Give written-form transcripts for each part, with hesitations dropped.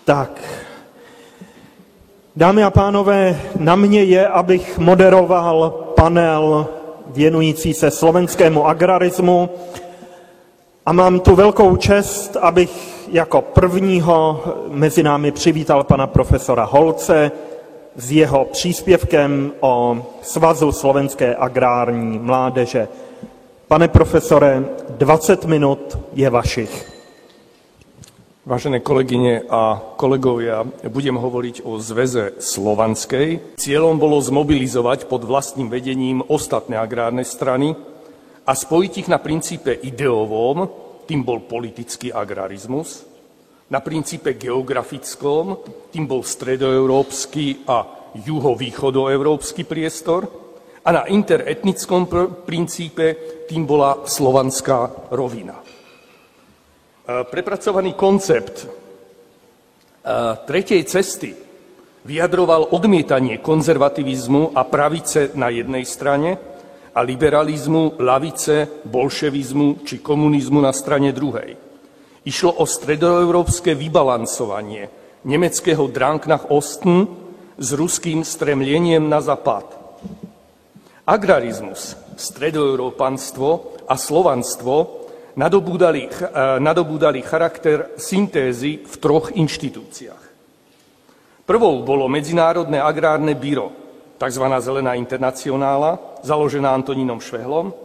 Tak, dámy a pánové, na mě je, abych moderoval panel věnující se slovenskému agrarismu a mám tu velkou čest, abych jako prvního mezi námi přivítal pana profesora Holce s jeho příspěvkem o Svazu slovenské agrární mládeže. Pane profesore, 20 minut je vašich. Vážené kolegyne a kolegovia, budem hovoriť o Zväze slovanskej. Cieľom bolo zmobilizovať pod vlastným vedením ostatné agrárne strany a spojiť ich na princípe ideovom, tým bol politický agrarizmus, na princípe geografickom, tým bol stredoeurópsky a juhovýchodoeurópsky priestor a na interetnickom princípe tým bola slovanská rovina. Prepracovaný koncept tretej cesty vyjadroval odmietanie konzervativizmu a pravice na jednej strane a liberalizmu, ľavice, bolševizmu či komunizmu na strane druhej. Išlo o stredoeurópske vybalancovanie nemeckého Drang nach Osten s ruským stremleniem na západ. Agrarizmus, stredoeurópanstvo a slovanstvo nadobúdali charakter syntézy v troch inštitúciách. Prvou bolo Medzinárodné agrárne biro, tzv. Zelená internacionála, založená Antonínom Švehlom,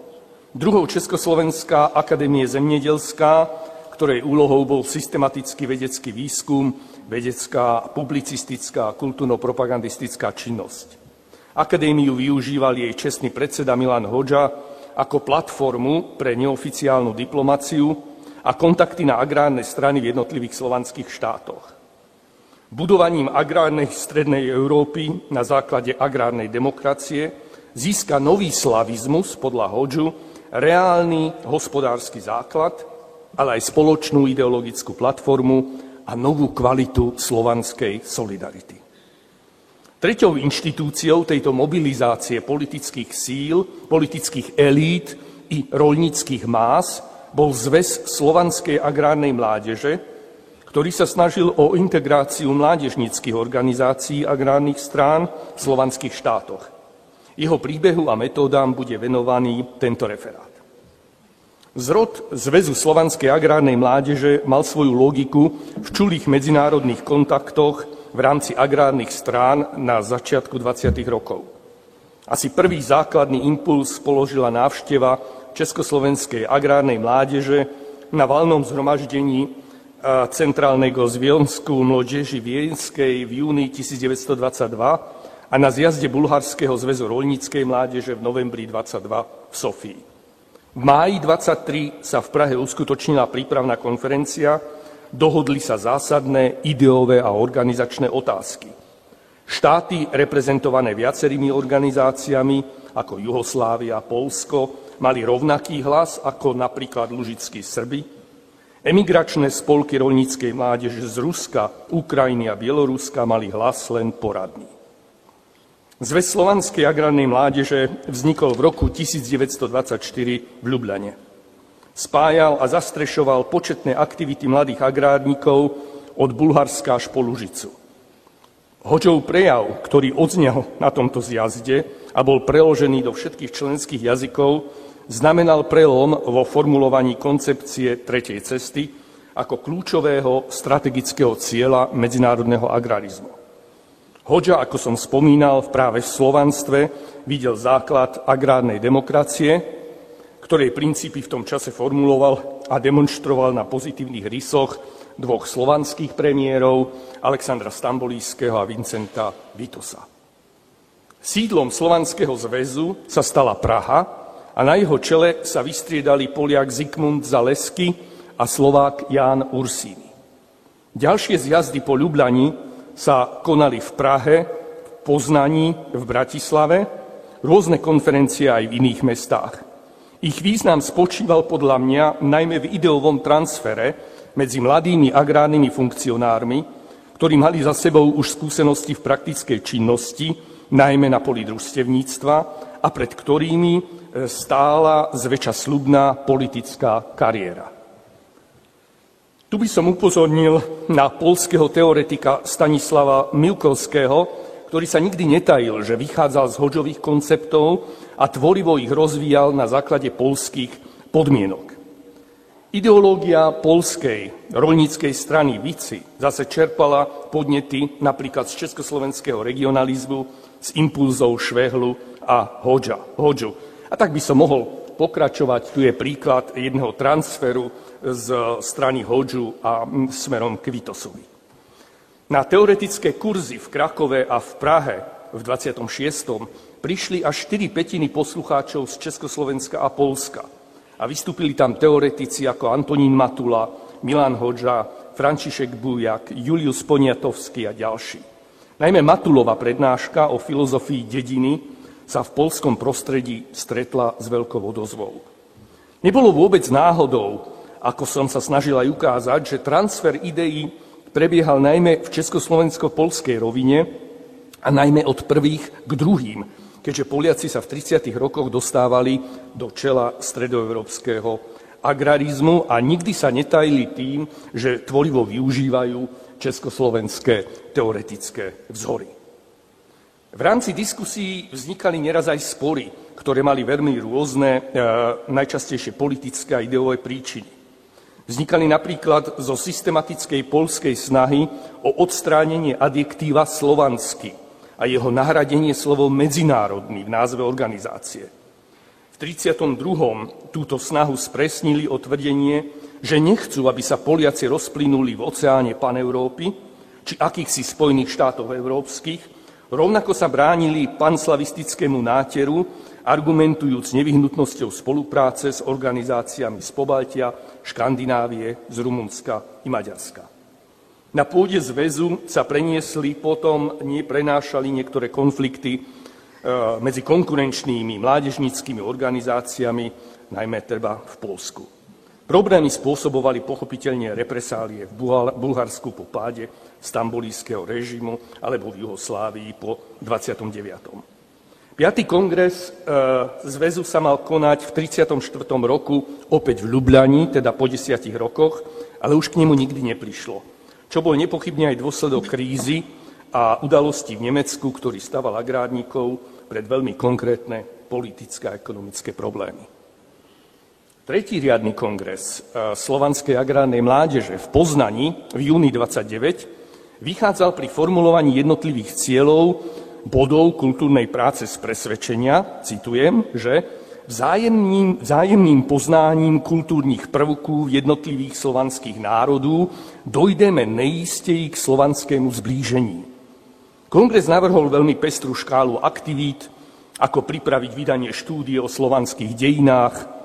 druhou Československá akadémie zemědělská, ktorej úlohou bol systematický vedecký výskum, vedecká, publicistická a kultúrno-propagandistická činnosť. Akadémiu využíval jej čestný predseda Milan Hodža ako platformu pre neoficiálnu diplomáciu a kontakty na agrárne strany v jednotlivých slovanských štátoch. Budovaním agrárnej strednej Európy na základe agrárnej demokracie získa nový slavizmus podľa Hodžu reálny hospodársky základ, ale aj spoločnú ideologickú platformu a novú kvalitu slovanskej solidarity. Treťou inštitúciou tejto mobilizácie politických síl, politických elít i roľníckych más bol Zväz slovanskej agrárnej mládeže, ktorý sa snažil o integráciu mládežníckych organizácií agrárnych strán v slovanských štátoch. Jeho príbehu a metódám bude venovaný tento referát. Zrod Zväzu slovanskej agrárnej mládeže mal svoju logiku v čulých medzinárodných kontaktoch v rámci agrárnych strán na začiatku 20. rokov. Asi prvý základný impuls položila návšteva Československej agrárnej mládeže na valnom zhromaždení Centrálneho związku młodzieży wiejskiej v júni 1922 a na zjazde Bulharského zväzu roľníckej mládeže v novembri 22 v Sofii. V máji 23 sa v Prahe uskutočnila prípravná konferencia, dohodli sa zásadné ideové a organizačné otázky. Štáty reprezentované viacerými organizáciami, ako Juhoslávia, Poľsko, mali rovnaký hlas ako napríklad lužickí Srbi. Emigračné spolky roľníckej mládeže z Ruska, Ukrajiny a Bieloruska mali hlas len poradný. Zväz slovanskej agrárnej mládeže vznikol v roku 1924 v Ljubljane. Spájal a zastrešoval početné aktivity mladých agrárnikov od Bulharska až po Lužicu. Hodžov prejav, ktorý odznel na tomto zjazde a bol preložený do všetkých členských jazykov, znamenal prelom vo formulovaní koncepcie tretej cesty ako kľúčového strategického cieľa medzinárodného agrarizmu. Hodža, ako som spomínal, práve v slovanstve videl základ agrárnej demokracie, ktorej princípy v tom čase formuloval a demonstroval na pozitívnych rysoch dvoch slovanských premiérov, Alexandra Stambolískeho a Vincenta Vitosa. Sídlom Slovanského zväzu sa stala Praha a na jeho čele sa vystriedali Poliak Zikmund Zalesky a Slovák Ján Ursíny. Ďalšie zjazdy po Ljubljani sa konali v Prahe, v Poznaní, v Bratislave, rôzne konferencie aj v iných mestách. Ich význam spočíval podľa mňa najmä v ideovom transfere medzi mladými agrárnymi funkcionármi, ktorí mali za sebou už skúsenosti v praktickej činnosti, najmä na poli družstevníctva, a pred ktorými stála zväčša sľubná politická kariéra. Tu by som upozornil na poľského teoretika Stanislava Miłkowskiego, ktorý sa nikdy netajil, že vychádzal z Hodžových konceptov a tvorivo ich rozvíjal na základe poľských podmienok. Ideológia poľskej roľníckej strany Vici zase čerpala podnety napríklad z československého regionalizmu, z impulzov Švehlu a Hodžu. A tak by som mohol pokračovať. Tu je príklad jedného transferu z strany Hodžu a smerom k Vitosovi. Na teoretické kurzy v Krakove a v Prahe v 26. prišli až 4/5 poslucháčov z Československa a Poľska. A vystúpili tam teoretici ako Antonín Matula, Milan Hodža, František Bujak, Julius Poniatovský a ďalší. Najmä Matulova prednáška o filozofii dediny sa v poľskom prostredí stretla s veľkou odozvou. Nebolo vôbec náhodou, ako som sa snažil aj ukázať, že transfer ideí prebiehal najmä v československo-poľskej rovine a najmä od prvých k druhým, keďže Poliaci sa v 30. rokoch dostávali do čela stredoeurópskeho agrarizmu a nikdy sa netajili tým, že tvorivo využívajú československé teoretické vzory. V rámci diskusí vznikali neraz aj spory, ktoré mali veľmi rôzne, najčastejšie politické a ideové príčiny. Vznikali napríklad zo systematickej poľskej snahy o odstránenie adjektíva slovanský a jeho nahradenie slovom medzinárodný v názve organizácie. V 32. túto snahu spresnili o tvrdenie, že nechcú, aby sa Poliaci rozplynuli v oceáne paneurópy či akýchsi Spojených štátov európskych, rovnako sa bránili panslavistickému náteru, argumentujúc nevyhnutnosťou spolupráce s organizáciami z Pobaltia, Škandinávie, z Rumunska i Maďarska. Na pôde zväzu sa prenášali niektoré konflikty medzi konkurenčnými mládežníckymi organizáciami, najmä treba v Poľsku. Problémy spôsobovali pochopiteľne represálie v Bulharsku po páde stambolískeho režimu alebo v Juhoslávii po 29. 5. kongres zväzu sa mal konať v 34. roku opäť v Ljubljani, teda po 10 rokoch, ale už k nemu nikdy neprišlo. Čo bol nepochybne aj dôsledok krízy a udalostí v Nemecku, ktorý staval agrárnikov pred veľmi konkrétne politické a ekonomické problémy. Tretí riadny kongres Slovanskej agrárnej mládeže v Poznani v júni 29 vychádzal pri formulovaní jednotlivých cieľov bodov kultúrnej práce z presvedčenia, citujem, že vzájemným poznáním kultúrnych prvkov jednotlivých slovanských národov dojdeme nejisteji k slovanskému zblížení. Kongres navrhol veľmi pestrú škálu aktivít, ako pripraviť vydanie štúdie o slovanských dejinách,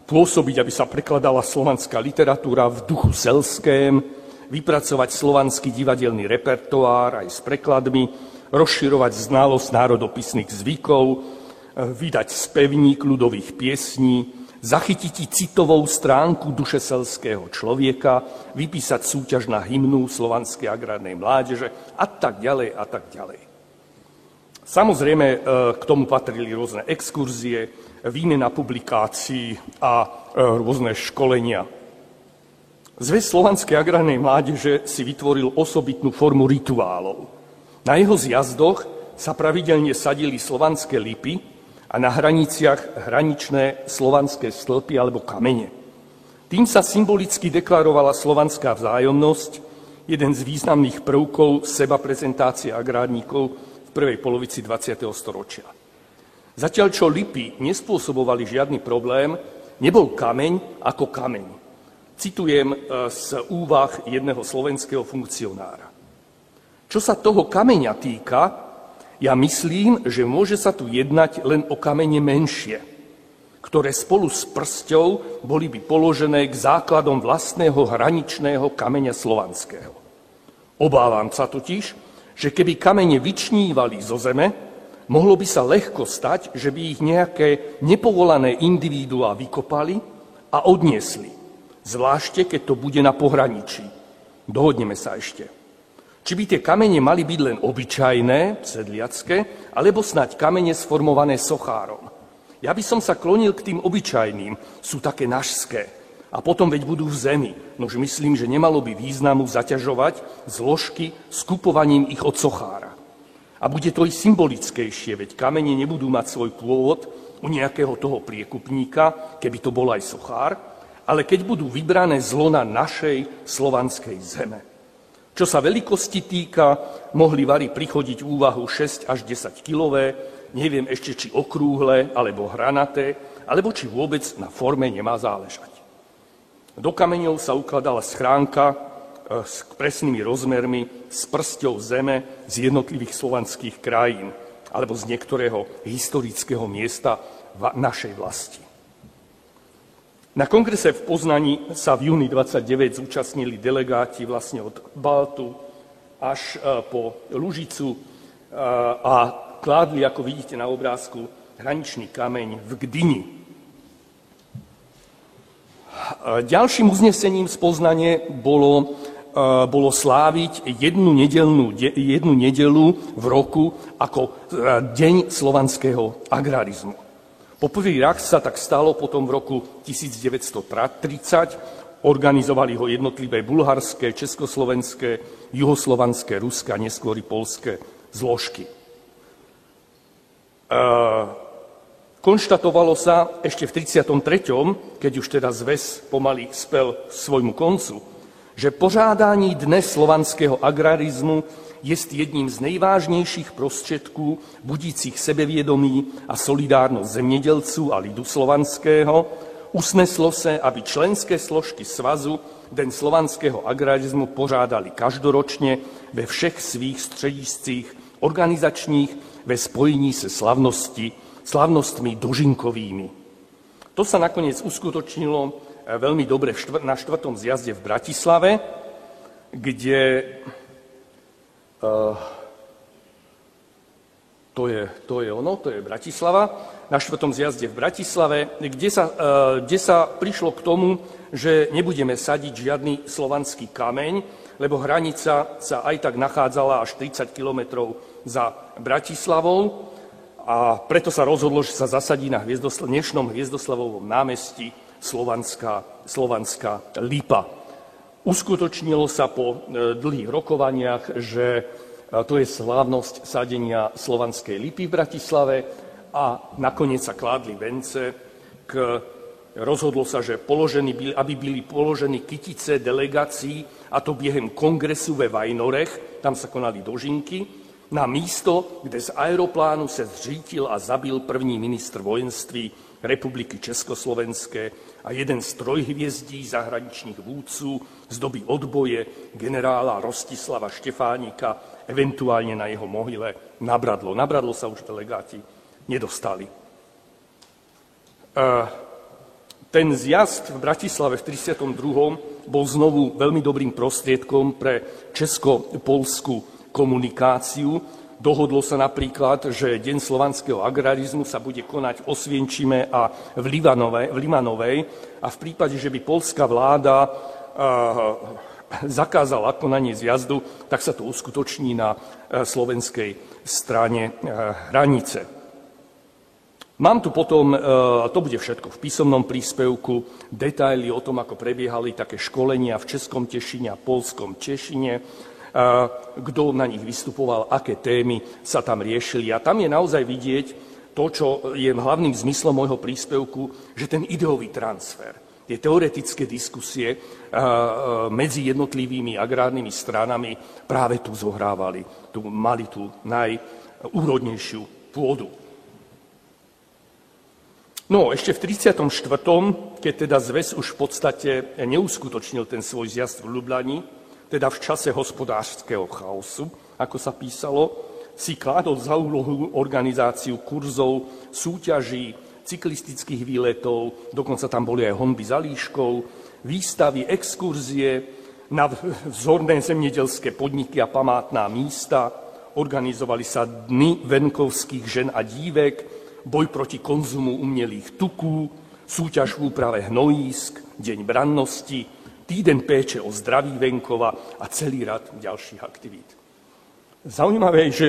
pôsobiť, aby sa prekladala slovanská literatúra v duchu selském, vypracovať slovanský divadelný repertoár aj s prekladmi, rozširovať znalosť národopisných zvykov, vydať spevník ľudových piesní, zachytiť citovou stránku duše selského človeka, vypísať súťaž na hymnu slovanskej agrárnej mládeže a tak ďalej a tak ďalej. Samozrejme, k tomu patrili rôzne exkurzie, výmena publikácií a rôzne školenia. Zväz Slovanskej agrárnej mládeže si vytvoril osobitnú formu rituálov. Na jeho zjazdoch sa pravidelne sadili slovanské lipy a na hraniciach hraničné slovanské stĺpy alebo kamene. Tým sa symbolicky deklarovala slovanská vzájomnosť, jeden z významných prvkov sebaprezentácie agrárnikov v prvej polovici 20. storočia. Zatiaľ, čo lipy nespôsobovali žiadny problém, nebol kameň ako kameň. Citujem z úvah jedného slovenského funkcionára. Čo sa toho kameňa týka, ja myslím, že môže sa tu jednať len o kamene menšie, ktoré spolu s prsťou boli by položené k základom vlastného hraničného kameňa slovanského. Obávam sa totiž, že keby kamene vyčnívali zo zeme, mohlo by sa ľahko stať, že by ich nejaké nepovolané individuá vykopali a odniesli, zvlášte keď to bude na pohraničí. Dohodneme sa ešte. Či by tie kamene mali byť len obyčajné, sedliacké, alebo snáď kamene sformované sochárom. Ja by som sa klonil k tým obyčajným, sú také nažské. A potom veď budú v zemi. Nož myslím, že nemalo by významu zaťažovať zložky skupovaním ich od sochára. A bude to i symbolickejšie, veď kamene nebudú mať svoj pôvod u nejakého toho priekupníka, keby to bol aj sochár, ale keď budú vybrané z lona našej slovanskej zeme. Čo sa veľkosti týka, mohli vari prichodiť úvahu 6 až 10 kilové, neviem ešte, či okrúhle, alebo hranaté, alebo či vôbec na forme nemá záležať. Do kameňov sa ukladala schránka s presnými rozmermi, s prsťou zeme z jednotlivých slovanských krajín, alebo z niektorého historického miesta v našej vlasti. Na kongrese v Poznani sa v júni 29 zúčastnili delegáti vlastne od Baltu až po Lužicu a kládli, ako vidíte na obrázku, hraničný kameň v Gdyni. Ďalším uznesením z Poznane bolo sláviť jednu nedeľu v roku ako deň slovanského agrarizmu. Poprvý raz sa tak stalo potom v roku 1930. Organizovali ho jednotlivé bulharské, československé, juhoslovanské, ruské a neskôr i poľské zložky. Konštatovalo sa ešte v 33., keď už teda zväz pomaly spel svojmu koncu, že pořádání Dne slovanského agrarizmu jest jedním z nejvážnějších prostředků budících sebevědomí a solidárnost zemědělců a lidu slovanského, usneslo se, aby členské složky svazu Den slovanského agrarizmu pořádali každoročně ve všech svých střediscích organizačních ve spojení se slavnostmi dožinkovými. To sa nakoniec uskutočnilo veľmi dobre na 4. zjazde v Bratislave, kde to je Bratislava, na 4. zjazde v Bratislave, kde sa prišlo k tomu, že nebudeme sadiť žiadny slovanský kameň, lebo hranica sa aj tak nachádzala až 30 kilometrov za Bratislavou a preto sa rozhodlo, že sa zasadí na dnešnom Hviezdoslavovom námestí slovanská lípa. Uskutočnilo sa po dlhých rokovaniach, že to je slávnosť sadenia slovanskej lípy v Bratislave a nakoniec sa kládli vence. Rozhodlo sa, že aby byli položení kytice delegácií, a to během kongresu ve Vajnorech, tam sa konali dožinky, na místo, kde z aeroplánu se zřítil a zabil první ministr vojenství Republiky Československé a jeden z trojhviezdí zahraničných vůdců z doby odboje generála Rostislava Štefánika, eventuálne na jeho mohyle Nabradlo. Nabradlo sa už delegáti nedostali. Ten zjazd v Bratislave v 32. bol znovu veľmi dobrým prostriedkom pre česko-polskú komunikáciu. Dohodlo sa napríklad, že Deň slovanského agrarizmu sa bude konať v Osvienčime a v Limanovej a v prípade, že by poľská vláda zakázala konanie zjazdu, tak sa to uskutoční na slovenskej strane hranice. Mám tu potom, to bude všetko v písomnom príspevku, detaily o tom, ako prebiehali také školenia v Českom Tešine a Poľskom Tešine, kto na nich vystupoval, aké témy sa tam riešili. A tam je naozaj vidieť to, čo je hlavným zmyslom môjho príspevku, že ten ideový transfer, tie teoretické diskusie medzi jednotlivými agrárnymi stranami práve tu zohrávali, mali tú najúrodnejšiu pôdu. No, ešte v 34., keď teda zväz už v podstate neuskutočnil ten svoj zjazd v Lublani, teda v čase hospodářského chaosu, ako sa písalo, si kládol za úlohu organizáciu kurzov, súťaží, cyklistických výletov, dokonca tam boli aj honby za líškou, výstavy, exkurzie na vzorné zemědělské podniky a památná místa, organizovali sa dny venkovských žen a dívek, boj proti konzumu umělých tuků, súťaž v úprave hnojísk, deň brannosti, týden péče o zdraví venkova a celý rad ďalších aktivít. Zaujímavé je, že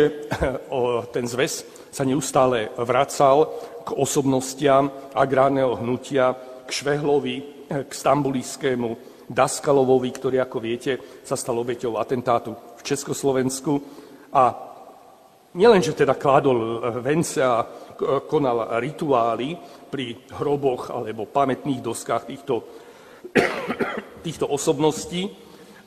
ten zväz sa neustále vracal k osobnostiam agrárneho hnutia, k Švehlovi, k Stambuliskému, Daskalovovi, ktorý, ako viete, sa stal obeťou atentátu v Československu. A nielenže teda kládol vence a konal rituály pri hroboch alebo pamätných doskách týchto osobností,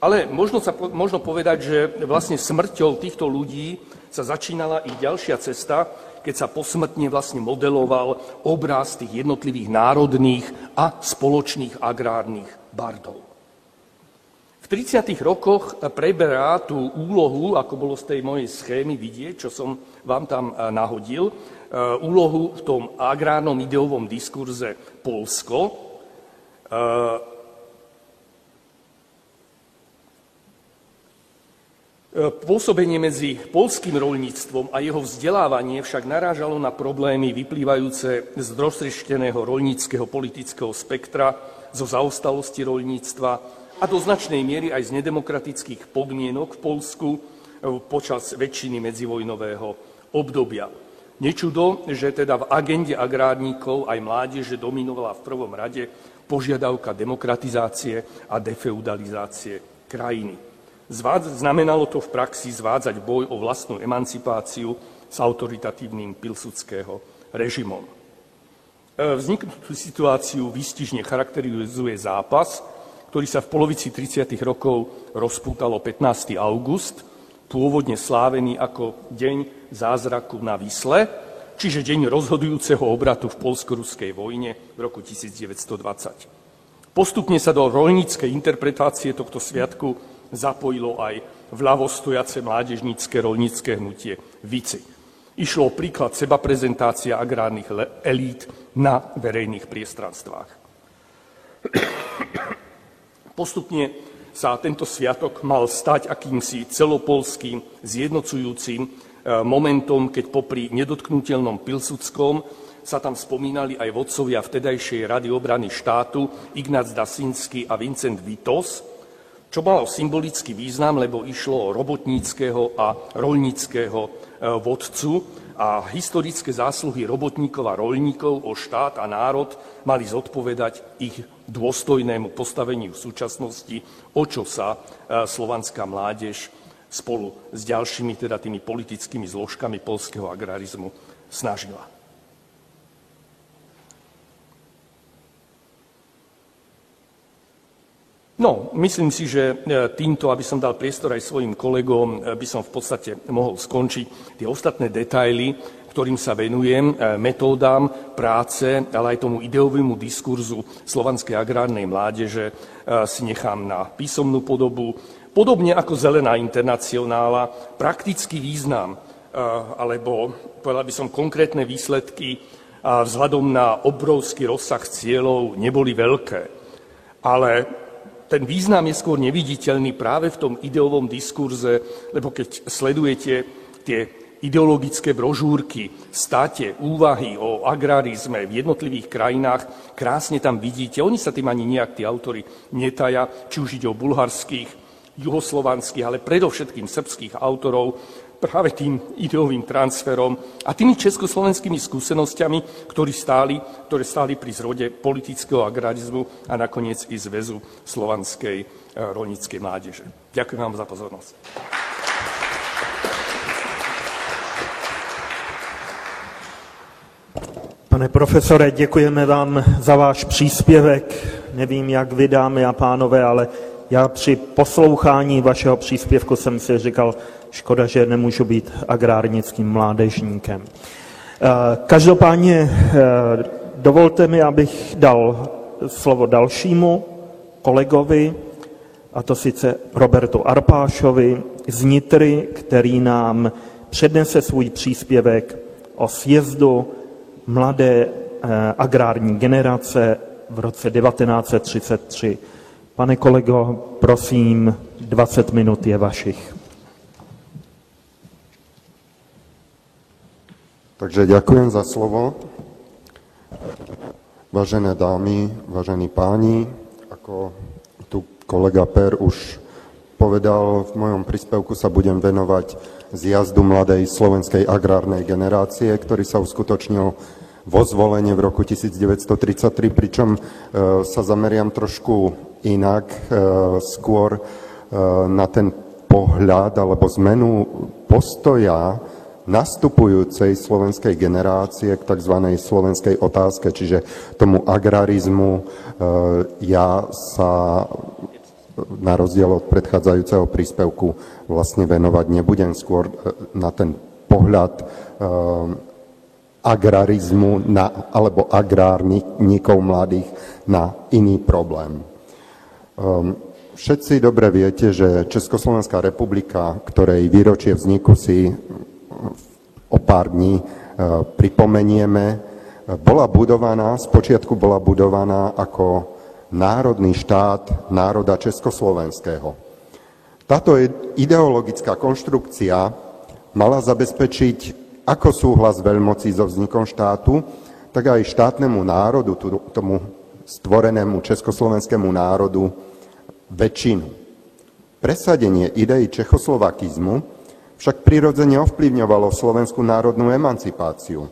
ale možno povedať, že vlastne smrťou týchto ľudí sa začínala i ďalšia cesta, keď sa posmrtne vlastne modeloval obraz tých jednotlivých národných a spoločných agrárnych bardov. V 30. rokoch preberá tú úlohu, ako bolo z tej mojej schémy vidieť, čo som vám tam nahodil, úlohu v tom agrárnom ideovom diskurze Poľsko. Pôsobenie medzi poľským roľníctvom a jeho vzdelávanie však narážalo na problémy vyplývajúce z roztriešteného roľníckeho politického spektra, zo zaostalosti roľníctva a do značnej miery aj z nedemokratických podmienok v Poľsku počas väčšiny medzivojnového obdobia. Nečudo, že teda v agende agrárníkov aj mládeže dominovala v prvom rade požiadavka demokratizácie a defeudalizácie krajiny. Znamenalo to v praxi zvádzať boj o vlastnú emancipáciu s autoritatívnym pilsudského režimom. Vzniknutú situáciu výstižne charakterizuje zápas, ktorý sa v polovici 30. rokov rozpútalo 15. august, pôvodne slávený ako Deň zázraku na Visle, čiže deň rozhodujúceho obratu v poľsko-ruskej vojne v roku 1920. Postupne sa do roľníckej interpretácie tohto sviatku zapojilo aj vľavostojace mládežnícke roľnícke hnutie Vici. Išlo o príklad sebaprezentácia agrárnych elít na verejných priestranstvách. Postupne sa tento sviatok mal stať akýmsi celopolským zjednocujúcim momentom, keď popri nedotknutelnom Pilsudskom sa tam spomínali aj vodcovia vtedajšej Rady obrany štátu Ignác Daszyński a Vincent Witos, čo malo symbolický význam, lebo išlo o robotníckeho a roľníckeho vodcu a historické zásluhy robotníkov a roľníkov o štát a národ mali zodpovedať ich dôstojnému postaveniu v súčasnosti, o čo sa slovanská mládež spolu s ďalšími teda tými politickými zložkami poľského agrarizmu snažila. No, myslím si, že týmto, aby som dal priestor aj svojim kolegom, by som v podstate mohol skončiť. Tie ostatné detaily, ktorým sa venujem, metódám práce, ale aj tomu ideovému diskurzu slovanskej agrárnej mládeže si nechám na písomnú podobu. Podobne ako Zelená internacionála, praktický význam, alebo povedal by som konkrétne výsledky vzhľadom na obrovský rozsah cieľov neboli veľké. Ale ten význam je skôr neviditeľný práve v tom ideovom diskurze, lebo keď sledujete tie ideologické brožúrky, státe, úvahy o agrarizme v jednotlivých krajinách, krásne tam vidíte, oni sa tým ani nejak tí autori netaja, či už ide o bulharských, juhoslovanských, ale predovšetkým srbských autorov, práve tým ideovým transferom a tými československými skúsenosťami, ktoré stáli pri zrode politického agrarizmu a nakoniec i zväzu slovanskej roľníckej mládeže. Ďakujem vám za pozornosť. Pane profesore, děkujeme vám za váš příspěvek. Nevím, jak vy, dámy a pánové, ale já při poslouchání vašeho příspěvku jsem si říkal, škoda, že nemůžu být agrárnickým mládežníkem. Každopádně dovolte mi, abych dal slovo dalšímu kolegovi, a to sice Robertu Arpášovi z Nitry, který nám přednese svůj příspěvek o sjezdu mladé agrární generace v roce 1933. Pane kolego, prosím, 20 minut je vašich. Takže ďakujem za slovo. Vážené dámy, vážení páni, ako tu kolega Per už povedal, v mojom príspevku sa budem venovať zjazdu mladej slovenskej agrárnej generácie, ktorý sa uskutočnil vo zvolenie v roku 1933, pričom sa zameriam trošku inak, skôr na ten pohľad alebo zmenu postoja nastupujúcej slovenskej generácie k tzv. Slovenskej otázke, čiže tomu agrarizmu ja sa na rozdiel od predchádzajúceho príspevku vlastne venovať nebudem, skôr na ten pohľad agrarizmu alebo agrárnikov mladých na iný problém. Všetci dobre viete, že Československá republika, ktorej výročie vzniku si o pár dní pripomenieme, spočiatku bola budovaná ako národný štát národa československého. Táto ideologická konštrukcia mala zabezpečiť ako súhlas veľmocí so vznikom štátu, tak aj štátnemu národu, tomu stvorenému československému národu, väčšinu. Presadenie idei čechoslovakizmu však prirodzene ovplyvňovalo slovenskú národnú emancipáciu.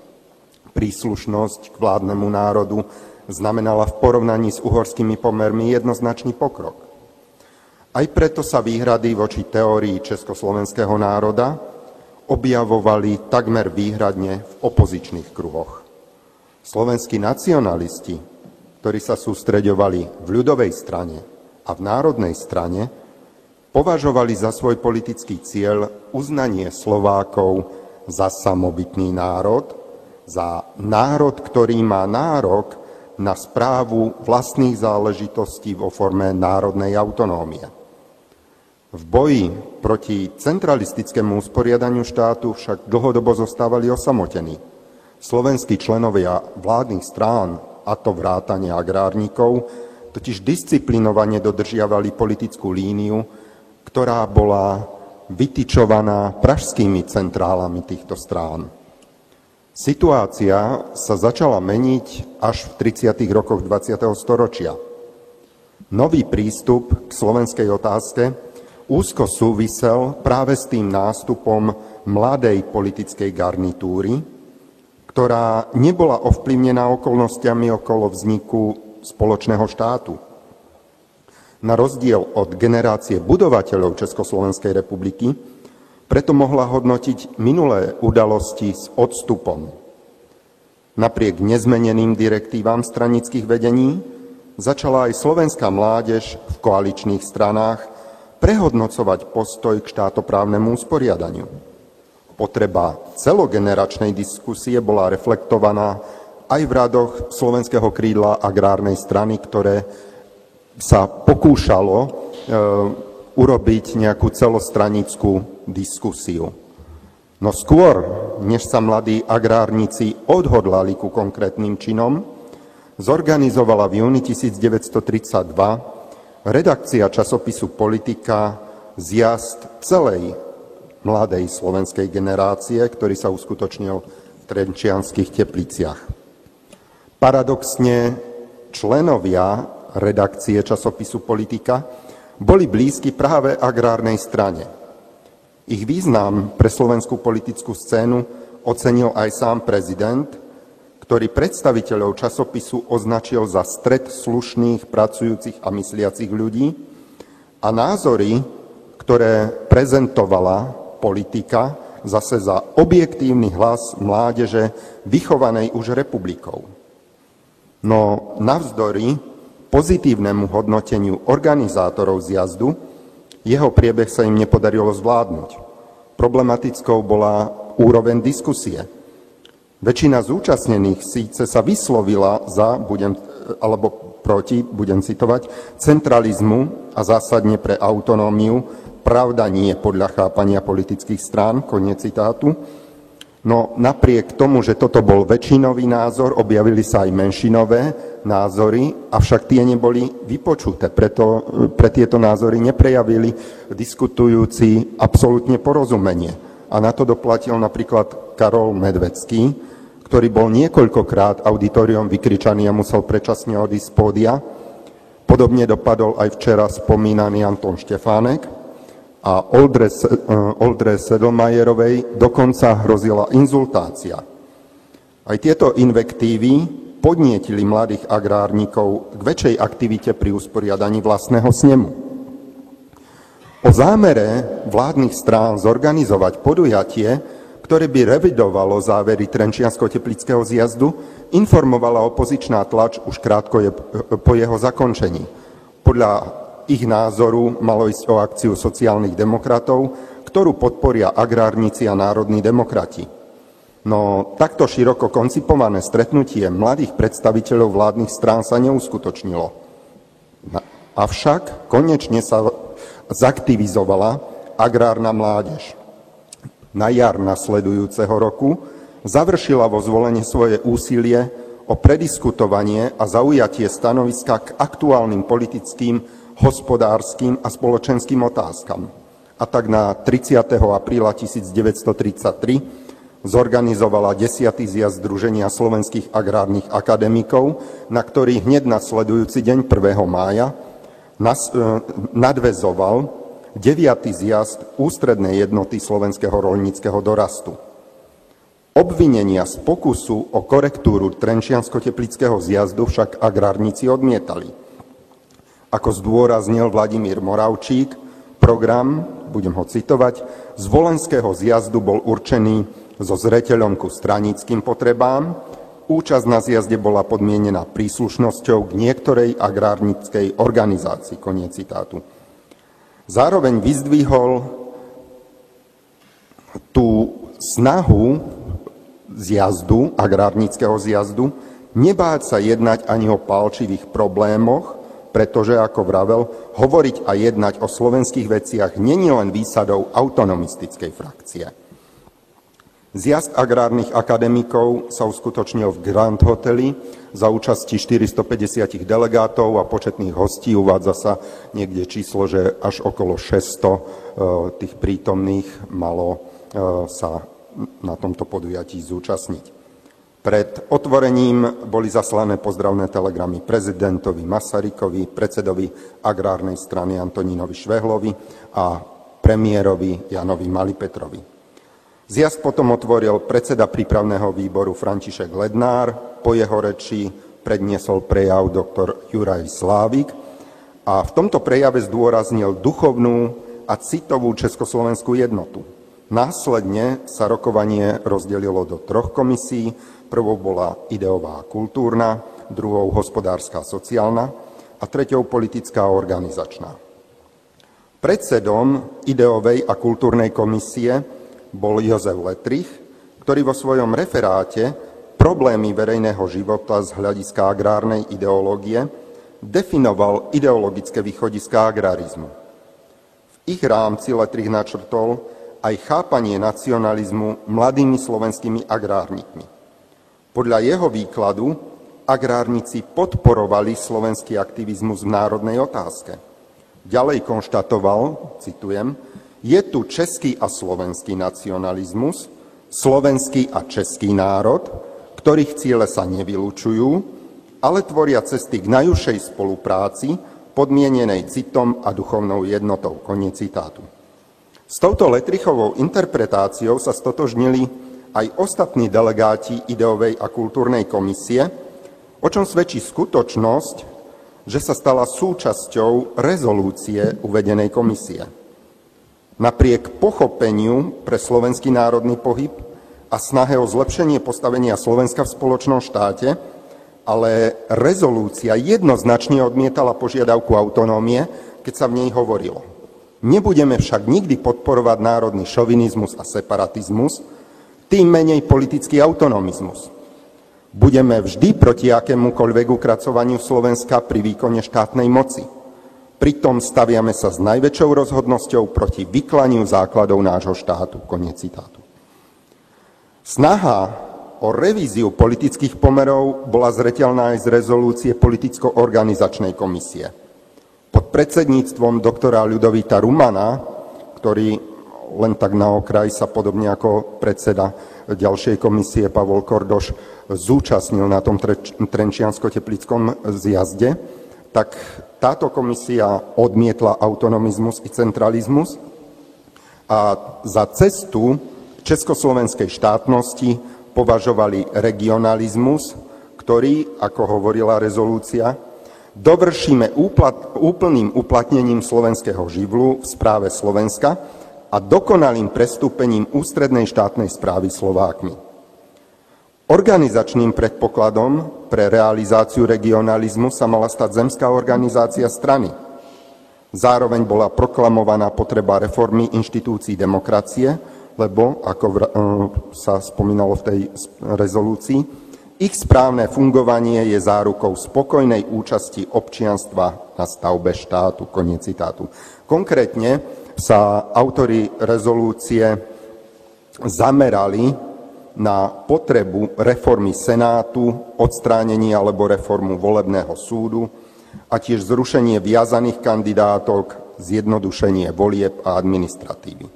Príslušnosť k vládnemu národu znamenala v porovnaní s uhorskými pomermi jednoznačný pokrok. Aj preto sa výhrady voči teórii československého národa objavovali takmer výhradne v opozičných kruhoch. Slovenskí nacionalisti, ktorí sa sústreďovali v ľudovej strane a v národnej strane, považovali za svoj politický cieľ uznanie Slovákov za samobytný národ, za národ, ktorý má nárok na správu vlastných záležitostí vo forme národnej autonómie. V boji proti centralistickému usporiadaniu štátu však dlhodobo zostávali osamotení. Slovenskí členovia vládnych strán, a to vrátane agrárnikov, totiž disciplinovane dodržiavali politickú líniu, ktorá bola vytyčovaná pražskými centrálami týchto strán. Situácia sa začala meniť až v 30. rokoch 20. storočia. Nový prístup k slovenskej otázke úzko súvisel práve s tým nástupom mladej politickej garnitúry, ktorá nebola ovplyvnená okolnostiami okolo vzniku spoločného štátu. Na rozdiel od generácie budovateľov Československej republiky, preto mohla hodnotiť minulé udalosti s odstupom. Napriek nezmeneným direktívam stranických vedení začala aj slovenská mládež v koaličných stranách prehodnocovať postoj k štátoprávnemu usporiadaniu. Potreba celogeneračnej diskusie bola reflektovaná aj v radoch slovenského krídla agrárnej strany, ktoré sa pokúšalo urobiť nejakú celostranickú diskusiu. No skôr, než sa mladí agrárnici odhodlali ku konkrétnym činom, zorganizovala v júni 1932 redakcia časopisu Politika zjazd celej mladej slovenskej generácie, ktorý sa uskutočnil v Trenčianskych Tepliciach. Paradoxne členovia redakcie časopisu Politika boli blízki práve agrárnej strane. Ich význam pre slovenskú politickú scénu ocenil aj sám prezident, ktorý predstaviteľov časopisu označil za stret slušných, pracujúcich a mysliacich ľudí a názory, ktoré prezentovala Politika, zase za objektívny hlas mládeže vychovanej už republikou. No navzdory pozitívnemu hodnoteniu organizátorov zjazdu, jeho priebeh sa im nepodarilo zvládnuť. Problematickou bola úroveň diskusie. Väčšina zúčastnených síce sa vyslovila za, proti, budem citovať, centralizmu a zásadne pre autonómiu, pravda nie podľa chápania politických strán, koniec citátu. No napriek tomu, že toto bol väčšinový názor, objavili sa aj menšinové názory, avšak tie neboli vypočuté, preto pre tieto názory neprejavili diskutujúci absolútne porozumenie. A na to doplatil napríklad Karol Medvecký, ktorý bol niekoľkokrát auditoriom vykričaný a musel predčasne odísť z pódia. Podobne dopadol aj včera spomínaný Anton Štefánek, a Oldre Sedlmajerovej dokonca hrozila inzultácia. Aj tieto invektívy podnietili mladých agrárnikov k väčšej aktivite pri usporiadaní vlastného snemu. O zámere vládnych strán zorganizovať podujatie, ktoré by revidovalo závery Trenčiansko-Teplického zjazdu, informovala opozičná tlač už krátko po jeho zakončení. Podľa ich názoru malo ísť o akciu sociálnych demokratov, ktorú podporia agrárnici a národní demokrati. No takto široko koncipované stretnutie mladých predstaviteľov vládnych strán sa neuskutočnilo. Avšak konečne sa zaktivizovala agrárna mládež. Na jar nasledujúceho roku završila vo zvolenie svoje úsilie o prediskutovanie a zaujatie stanoviska k aktuálnym politickým, hospodárskym a spoločenským otázkam. A tak na 30. apríla 1933 zorganizovala 10. zjazd Združenia slovenských agrárnych akademikov, na ktorý hneď nasledujúci deň 1. mája nadväzoval 9. zjazd Ústrednej jednoty slovenského roľníckeho dorastu. Obvinenia z pokusu o korektúru Trenčiansko-Teplického zjazdu však agrárnici odmietali. Ako zdôraznil Vladimír Moravčík, program, budem ho citovať, z Volenského zjazdu bol určený so zreteľom ku stranickým potrebám, účasť na zjazde bola podmienená príslušnosťou k niektorej agrárnickej organizácii. Koniec citátu. Zároveň vyzdvihol tú snahu zjazdu, agrárnického zjazdu, nebáť sa jednať ani o pálčivých problémoch, pretože, ako vravel, hovoriť a jednať o slovenských veciach není len výsadou autonomistickej frakcie. Zjazd agrárnych akademikov sa uskutočnil v Grand Hoteli za účasti 450 delegátov a početných hostí. Uvádza sa niekde číslo, že až okolo 600 tých prítomných malo sa na tomto podujatí zúčastniť. Pred otvorením boli zaslané pozdravné telegramy prezidentovi Masarykovi, predsedovi agrárnej strany Antonínovi Švehlovi a premiérovi Janovi Malipetrovi. Zjazd potom otvoril predseda prípravného výboru František Lednár, po jeho reči predniesol prejav doktor Juraj Slávik a v tomto prejave zdôraznil duchovnú a citovú československú jednotu. Následne sa rokovanie rozdelilo do 3 komisí. Prvou bola ideová a kultúrna, druhou hospodárska a sociálna a treťou politická a organizačná. Predsedom ideovej a kultúrnej komisie bol Jozef Letrich, ktorý vo svojom referáte Problémy verejného života z hľadiska agrárnej ideológie definoval ideologické východiská agrarizmu. V ich rámci Letrich načrtol aj chápanie nacionalizmu mladými slovenskými agrárnikmi. Podľa jeho výkladu agrárnici podporovali slovenský aktivizmus v národnej otázke. Ďalej konštatoval, citujem, je tu český a slovenský nacionalizmus, slovenský a český národ, ktorých ciele sa nevylučujú, ale tvoria cesty k najúžšej spolupráci, podmienenej citom a duchovnou jednotou. Koniec citátu. S touto Letrichovou interpretáciou sa stotožnili aj ostatní delegáti ideovej a kultúrnej komisie, o čom svedčí skutočnosť, že sa stala súčasťou rezolúcie uvedenej komisie. Napriek pochopeniu pre slovenský národný pohyb a snahe o zlepšenie postavenia Slovenska v spoločnom štáte, ale rezolúcia jednoznačne odmietala požiadavku autonómie, keď sa v nej hovorilo. Nebudeme však nikdy podporovať národný šovinizmus a separatizmus, tým menej politický autonomizmus. Budeme vždy proti akémukoľvek ukracovaniu Slovenska pri výkone štátnej moci. Pritom staviame sa s najväčšou rozhodnosťou proti vyklaniu základov nášho štátu. Koniec citátu. Snaha o revíziu politických pomerov bola zreteľná aj z rezolúcie politicko-organizačnej komisie. Pod predsedníctvom doktora Ľudovíta Rumana, ktorý len tak na okraj sa podobne ako predseda ďalšej komisie Pavol Kordoš zúčastnil na tom Trenčiansko-Teplickom zjazde, tak táto komisia odmietla autonomizmus i centralizmus a za cestu československej štátnosti považovali regionalizmus, ktorý, ako hovorila rezolúcia, dovršíme úplným uplatnením slovenského živlu v správe Slovenska a dokonalým prestúpením ústrednej štátnej správy Slovákmi. Organizačným predpokladom pre realizáciu regionalizmu sa mala stať zemská organizácia strany. Zároveň bola proklamovaná potreba reformy inštitúcií demokracie, lebo, ako sa spomínalo v tej rezolúcii, ich správne fungovanie je zárukou spokojnej účasti občianstva na stavbe štátu. Koniec citátu. Konkrétne sa autori rezolúcie zamerali na potrebu reformy Senátu, odstránenie alebo reformu volebného súdu a tiež zrušenie viazaných kandidátok, zjednodušenie volieb a administratívy.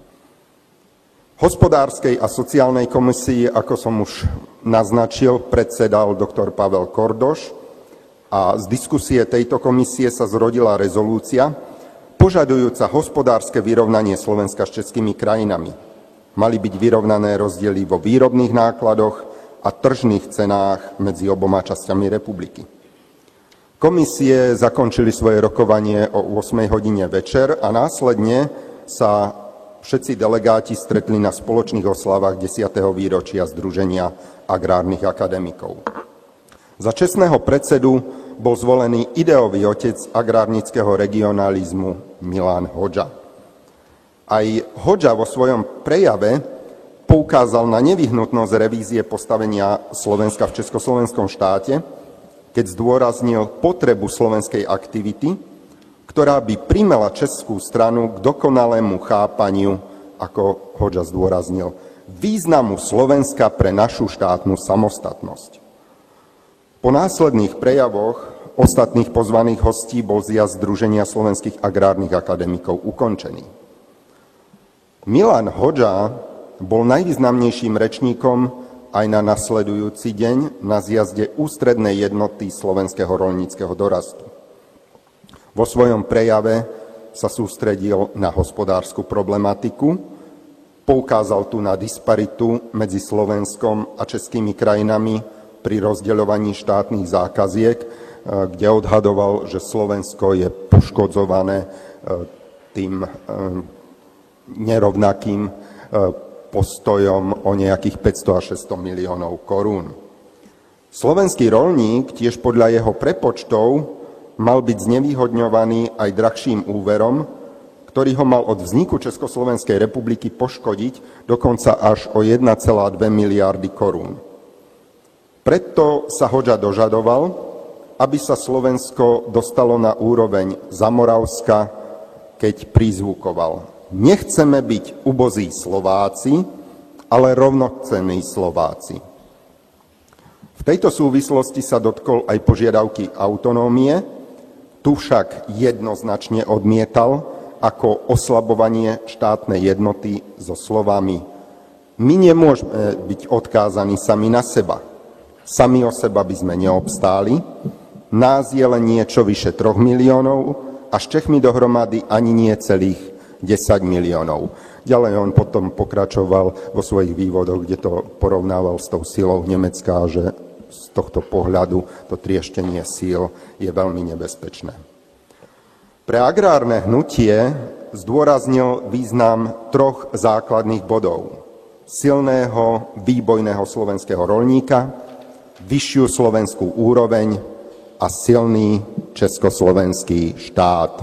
Hospodárskej a sociálnej komisii, ako som už naznačil, predsedal doktor Pavel Kordoš a z diskusie tejto komisie sa zrodila rezolúcia požadujúca hospodárske vyrovnanie Slovenska s českými krajinami. Mali byť vyrovnané rozdiely vo výrobných nákladoch a tržných cenách medzi oboma časťami republiky. Komisie zakončili svoje rokovanie o 8 hodine večer a následne sa všetci delegáti stretli na spoločných oslavách 10. výročia Združenia agrárnych akademikov. Za čestného predsedu bol zvolený ideový otec agrárnického regionalizmu Milan Hodža. Aj Hodža vo svojom prejave poukázal na nevyhnutnosť revízie postavenia Slovenska v československom štáte, keď zdôraznil potrebu slovenskej aktivity, ktorá by primela českú stranu k dokonalému chápaniu, ako Hodža zdôraznil, významu Slovenska pre našu štátnu samostatnosť. Po následných prejavoch ostatných pozvaných hostí bol zjazd Združenia slovenských agrárnych akademikov ukončený. Milan Hodža bol najvýznamnejším rečníkom aj na nasledujúci deň na zjazde ústrednej jednoty slovenského roľníckeho dorastu. Vo svojom prejave sa sústredil na hospodársku problematiku, poukázal tu na disparitu medzi Slovenskom a českými krajinami pri rozdeľovaní štátnych zákaziek, kde odhadoval, že Slovensko je poškodzované tým nerovnakým postojom o nejakých 500 až 600 miliónov korún. Slovenský roľník tiež podľa jeho prepočtov mal byť znevýhodňovaný aj drahším úverom, ktorý ho mal od vzniku Československej republiky poškodiť dokonca až o 1,2 miliardy korún. Preto sa Hodža dožadoval, aby sa Slovensko dostalo na úroveň Zamoravska, keď prizvukoval: nechceme byť ubozí Slováci, ale rovnocenní Slováci. V tejto súvislosti sa dotkol aj požiadavky autonómie, tu však jednoznačne odmietal ako oslabovanie štátnej jednoty so slovami: my nemôžeme byť odkázaní sami na seba. Sami o seba by sme neobstáli. Nás je len niečo vyše 3 miliónov a s Čechmi dohromady ani nie celých 10 miliónov. Ďalej on potom pokračoval vo svojich vývodoch, kde to porovnával s tou silou Nemecka, že z tohto pohľadu to trieštenie síl je veľmi nebezpečné. Pre agrárne hnutie zdôraznil význam 3 základných bodov: silného, výbojného slovenského roľníka, vyššiu slovenskú úroveň a silný československý štát.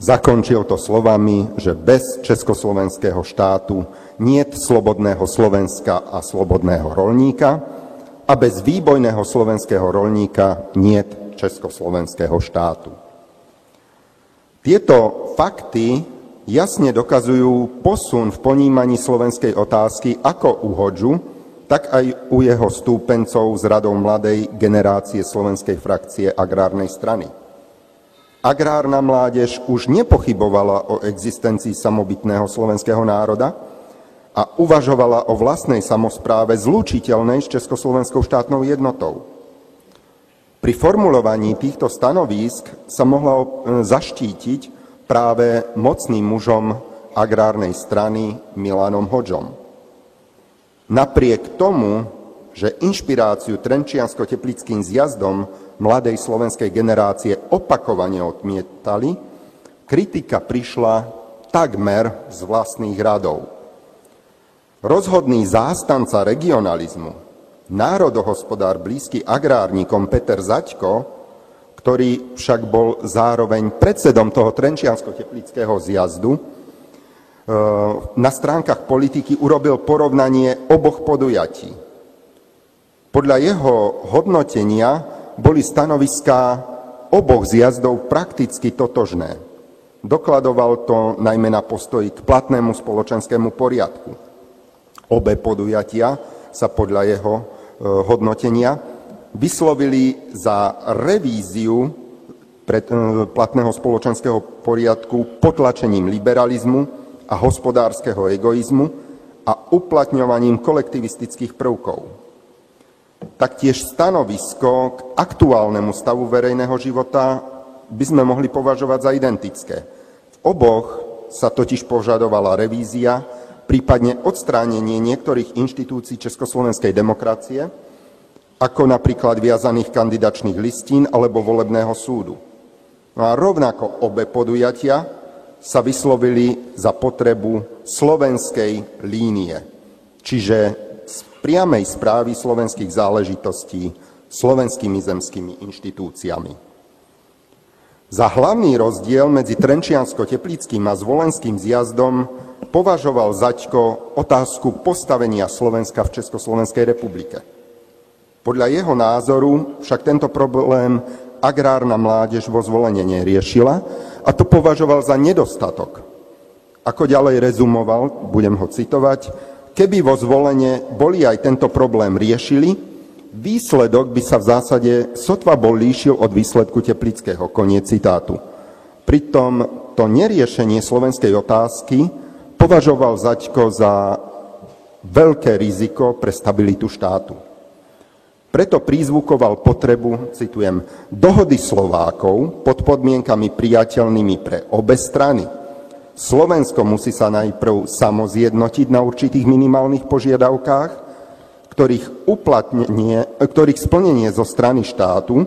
Zakončil to slovami, že bez československého štátu niet slobodného Slovenska a slobodného roľníka a bez výbojného slovenského roľníka niet československého štátu. Tieto fakty jasne dokazujú posun v ponímaní slovenskej otázky ako u Hodžu, tak aj u jeho stúpencov z radou mladej generácie slovenskej frakcie agrárnej strany. Agrárna mládež už nepochybovala o existencii samobytného slovenského národa a uvažovala o vlastnej samospráve zlučiteľnej s československou štátnou jednotou. Pri formulovaní týchto stanovísk sa mohla zaštítiť práve mocným mužom agrárnej strany Milanom Hodžom. Napriek tomu, že inšpiráciu Trenčiansko-Teplickým zjazdom mladej slovenskej generácie opakovane odmietali, kritika prišla takmer z vlastných radov. Rozhodný zástanca regionalizmu, národohospodár blízky agrárnikom Peter Zaďko, ktorý však bol zároveň predsedom toho Trenčiansko-Teplického zjazdu, na stránkach Politiky urobil porovnanie oboch podujatí. Podľa jeho hodnotenia boli stanoviská oboch zjazdov prakticky totožné. Dokladoval to najmä na postoji k platnému spoločenskému poriadku. Obe podujatia sa podľa jeho hodnotenia vyslovili za revíziu platného spoločenského poriadku potlačením liberalizmu a hospodárskeho egoizmu a uplatňovaním kolektivistických prvkov. Taktiež stanovisko k aktuálnemu stavu verejného života by sme mohli považovať za identické. V oboch sa totiž požadovala revízia, prípadne odstránenie niektorých inštitúcií československej demokracie, ako napríklad viazaných kandidačných listín alebo volebného súdu. No a rovnako obe podujatia sa vyslovili za potrebu slovenskej línie, čiže z priamej správy slovenských záležitostí slovenskými zemskými inštitúciami. Za hlavný rozdiel medzi Trenčiansko-Teplickým a Zvolenským zjazdom považoval Zaďko otázku postavenia Slovenska v Československej republike. Podľa jeho názoru však tento problém agrárna mládež vo Zvolene neriešila a to považoval za nedostatok. Ako ďalej rezumoval, budem ho citovať, keby vo Zvolene boli aj tento problém riešili, výsledok by sa v zásade sotva bol líšil od výsledku Teplického, koniec citátu. Pritom to neriešenie slovenskej otázky považoval Zaďko za veľké riziko pre stabilitu štátu. Preto prizvukoval potrebu, citujem, dohody Slovákov pod podmienkami priateľnými pre obe strany. Slovensko musí sa najprv samo zjednotiť na určitých minimálnych požiadavkách, ktorých splnenie zo strany štátu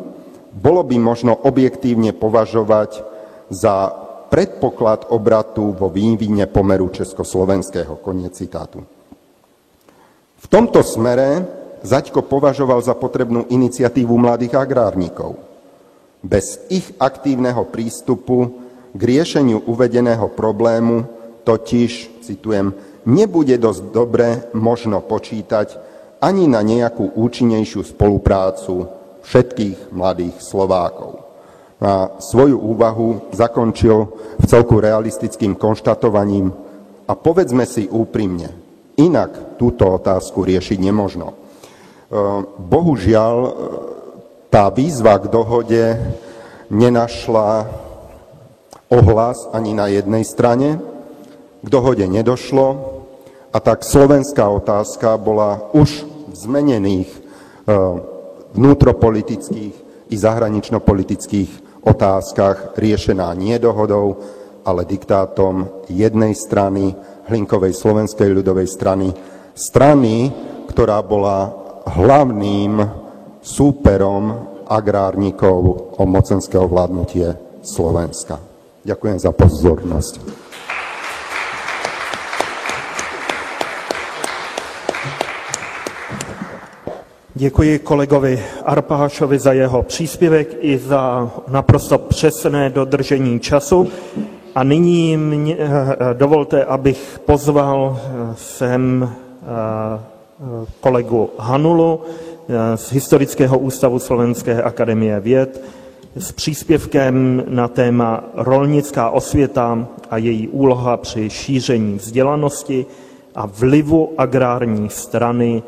bolo by možno objektívne považovať za predpoklad obratu vo vývine pomeru československého. Koniec citátu. V tomto smere Zaďko považoval za potrebnú iniciatívu mladých agrárnikov. Bez ich aktívneho prístupu k riešeniu uvedeného problému totiž, citujem, nebude dosť dobre možno počítať ani na nejakú účinnejšiu spoluprácu všetkých mladých Slovákov. A svoju úvahu zakončil v celku realistickým konštatovaním a povedzme si úprimne, inak túto otázku riešiť nemožno. Bohužiaľ, tá výzva k dohode nenašla ohlas ani na jednej strane, k dohode nedošlo a tak slovenská otázka bola už v zmenených vnútropolitických i zahranično-politických otázkach riešená nie dohodou, ale diktátom jednej strany, Hlinkovej slovenskej ľudovej strany, ktorá bola hlavným súperom agrárnikov o mocenské ovládnutie Slovenska. Ďakujem za pozornosť. Děkuji kolegovi Arpášovi za jeho příspěvek i za naprosto přesné dodržení času. A nyní dovolte, abych pozval sem kolegu Hanulu z Historického ústavu Slovenské akademie věd s příspěvkem na téma rolnická osvěta a její úloha při šíření vzdělanosti a vlivu agrární strany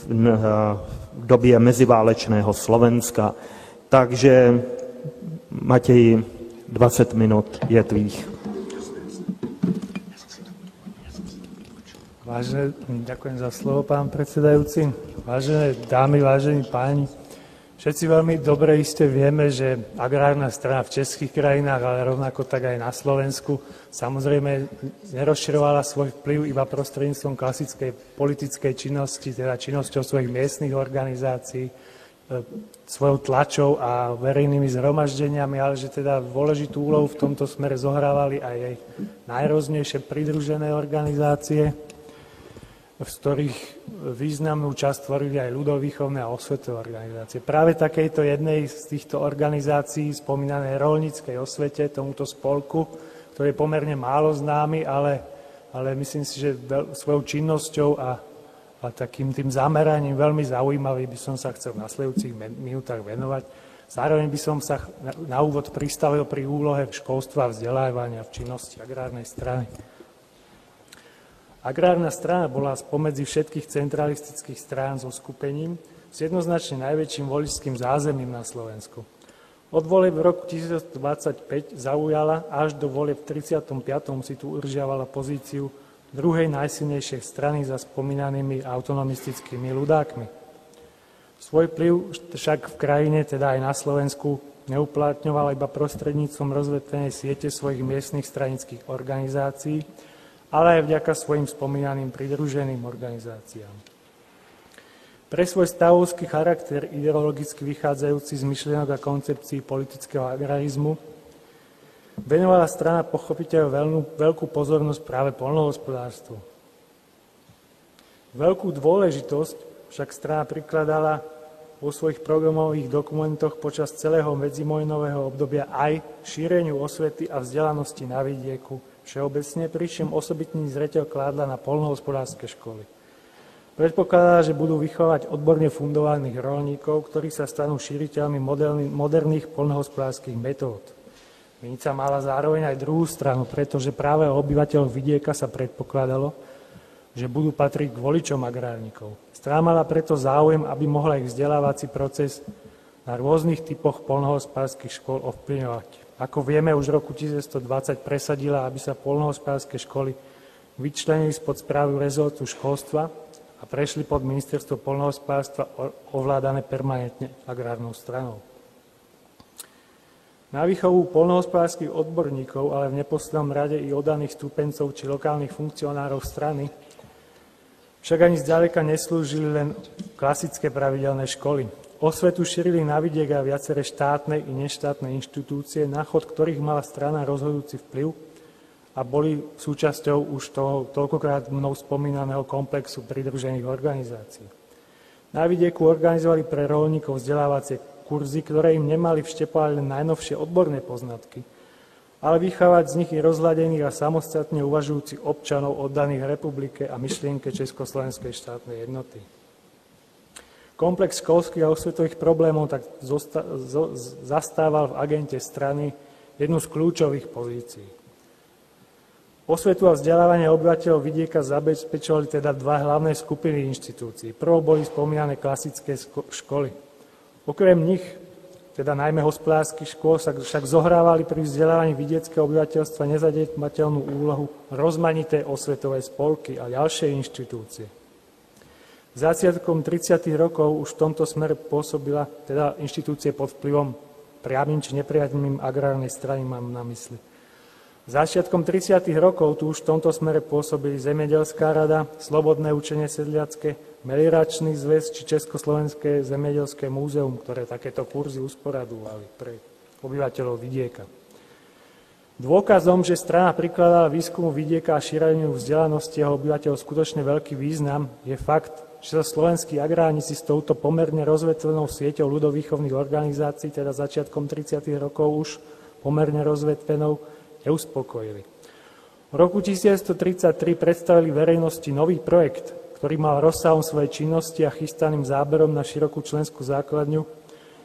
v době meziválečného Slovenska. Takže Matěj, 20 minut je tvých. Ďakujem za slovo, pán predsedajúci. Vážené dámy, vážení páni, Všetci veľmi dobre iste vieme, že agrárna strana v českých krajinách, ale rovnako tak aj na Slovensku, samozrejme nerozširovala svoj vplyv iba prostredníctvom klasickej politickej činnosti, teda činnosťou svojich miestnych organizácií, svojou tlačou a verejnými zhromaždeniami, ale že teda dôležitú úlohu v tomto smere zohrávali aj jej najrôznejšie pridružené organizácie, v ktorých významnú časť tvorili aj ľudovýchovné a osvetové organizácie. Práve takejto jednej z týchto organizácií, spomínanej Roľníckej osvete, tomuto spolku, ktorý je pomerne málo známy, ale myslím si, že svojou činnosťou a takým tým zameraním veľmi zaujímavý by som sa chcel v nasledujúcich minútach venovať. Zároveň by som sa na úvod pristavil pri úlohe školstva a vzdelávania v činnosti agrárnej strany. Agrárna strana bola spomedzi všetkých centralistických strán so skupením s jednoznačne najväčším voličským zázemím na Slovensku. Od volieb v roku 1925 zaujala až do volieb v 35. si tu udržiavala pozíciu druhej najsilnejšej strany za spomínanými autonomistickými ľudákmi. Svoj vplyv však v krajine, teda aj na Slovensku, neuplatňovala iba prostredníctvom rozvetvenej siete svojich miestnych stranických organizácií, ale aj vďaka svojim spomínaným pridruženým organizáciám. Pre svoj stavovský charakter, ideologicky vychádzajúci z myšlienok a koncepcií politického agrarizmu, venovala strana pochopiteľne veľkú pozornosť práve poľnohospodárstvu. Veľkú dôležitosť však strana prikladala vo svojich programových dokumentoch počas celého medzivojnového obdobia aj šíreniu osvety a vzdelanosti na vidieku všeobecne, pričom osobitný zreteľ kládla na poľnohospodárske školy. Predpokladá, že budú vychovať odborne fundovaných roľníkov, ktorí sa stanú šíriteľmi moderných poľnohospodárskych metód. Vinica mala zároveň aj druhú stranu, pretože práve o obyvateľov vidieka sa predpokladalo, že budú patriť k voličom agrárnikov. Strana mala preto záujem, aby mohla ich vzdelávací proces na rôznych typoch poľnohospodárskych škôl ovplyvňovať. Ako vieme, už v roku 1920 presadila, aby sa poľnohospodárske školy vyčlenili spod správy rezortu školstva a prešli pod ministerstvo poľnohospodárstva ovládané permanentne agrárnou stranou. Na výchovu poľnohospodárskych odborníkov, ale v neposlednom rade i oddaných stúpencov či lokálnych funkcionárov strany, však ani zďaleka neslúžili len klasické pravidelné školy. Osvetu šírili na vidiek a viaceré štátne i neštátne inštitúcie, na chod ktorých mala strana rozhodujúci vplyv a boli súčasťou už toho toľkokrát mnou spomínaného komplexu pridružených organizácií. Na vidieku organizovali pre roľníkov vzdelávacie kurzy, ktoré im nemali vštepovať len najnovšie odborné poznatky, ale vychovať z nich i rozhľadených a samostatne uvažujúcich občanov oddaných republike a myšlienke Československej štátnej jednoty. Komplex školských a osvetových problémov tak zastával v agente strany jednu z kľúčových pozícií. Osvetu a vzdelávanie obyvateľov vidieka zabezpečovali teda dva hlavné skupiny inštitúcií. Prvo boli spomínané klasické školy. Okrem nich, teda najmä hospodárskych škôl, sa však zohrávali pri vzdelávaní vidieckého obyvateľstva nezanedbateľnú úlohu rozmanité osvetové spolky a ďalšie inštitúcie. Začiatkom 30. rokov už v tomto smere pôsobila teda inštitúcie pod vplyvom priamym či nepriamym agrárnej strany, mám na mysli. Začiatkom 30. rokov tu už v tomto smere pôsobili Zemeďelská rada, Slobodné učenie sedliacké, Melioračný zväz či Československé zemedelské múzeum, ktoré takéto kurzy usporadúvali pre obyvateľov vidieka. Dôkazom, že strana prikladala výskumu vidieka a šíreniu vzdelanosti jeho obyvateľov skutočne veľký význam, je fakt, že sa slovenskí agrárnici s touto pomerne rozvetvenou sieťou ľudovýchovných organizácií, teda začiatkom 30. rokov už pomerne rozvetvenou, neuspokojili. V roku 1933 predstavili verejnosti nový projekt, ktorý mal rozsahom svojej činnosti a chystaným záberom na širokú členskú základňu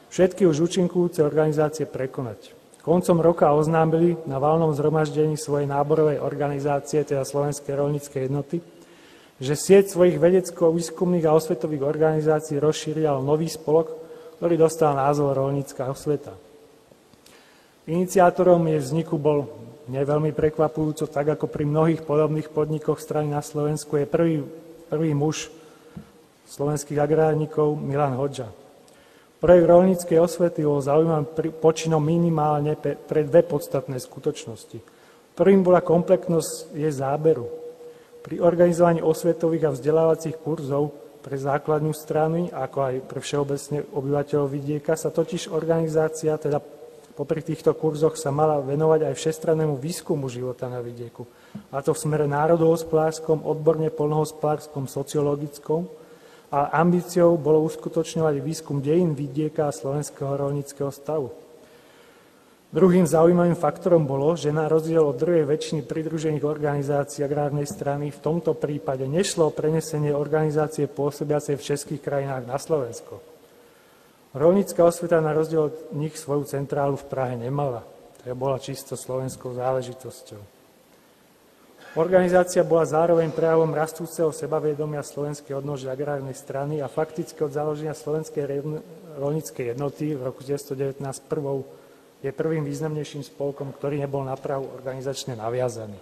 všetky už účinkujúce organizácie prekonať. Koncom roka oznámili na valnom zhromaždení svojej náborovej organizácie, teda Slovenskej roľníckej jednoty, že sieť svojich vedecko-výskumných a osvetových organizácií rozšírila nový spolok, ktorý dostal názov Roľnícka osveta. Iniciátorom jej vzniku bol neveľmi prekvapujúco, tak ako pri mnohých podobných podnikoch strany na Slovensku, je prvý muž slovenských agrárnikov Milan Hodža. Projekt rolníckej osvety bol zaujímavým počinom minimálne pre dve podstatné skutočnosti. Prvým bola komplexnosť jej záberu. Pri organizovaní osvetových a vzdelávacích kurzov pre základnú stranu, ako aj pre všeobecne obyvateľov vidieka, sa totiž organizácia, teda popri týchto kurzoch sa mala venovať aj všestrannému výskumu života na vidieku. A to v smere národohospodárskom, odborne poľnohospodárskom, sociologickom, a ambíciou bolo uskutočňovať výskum dejín vidieka a slovenského rolníckeho stavu. Druhým zaujímavým faktorom bolo, že na rozdiel od druhej väčšiny pridružených organizácií agrárnej strany v tomto prípade nešlo o prenesenie organizácie pôsobiacej v českých krajinách na Slovensko. Rolnícka osveta na rozdiel od nich svoju centrálu v Prahe nemala. To bola čisto slovenskou záležitosťou. Organizácia bola zároveň prejavom rastúceho sebavedomia slovenskej odnože agrárnej strany a fakticky od založenia slovenskej rolníckej jednoty v roku 1919 je prvým významnejším spolkom, ktorý nebol na Prahu organizačne naviazaný.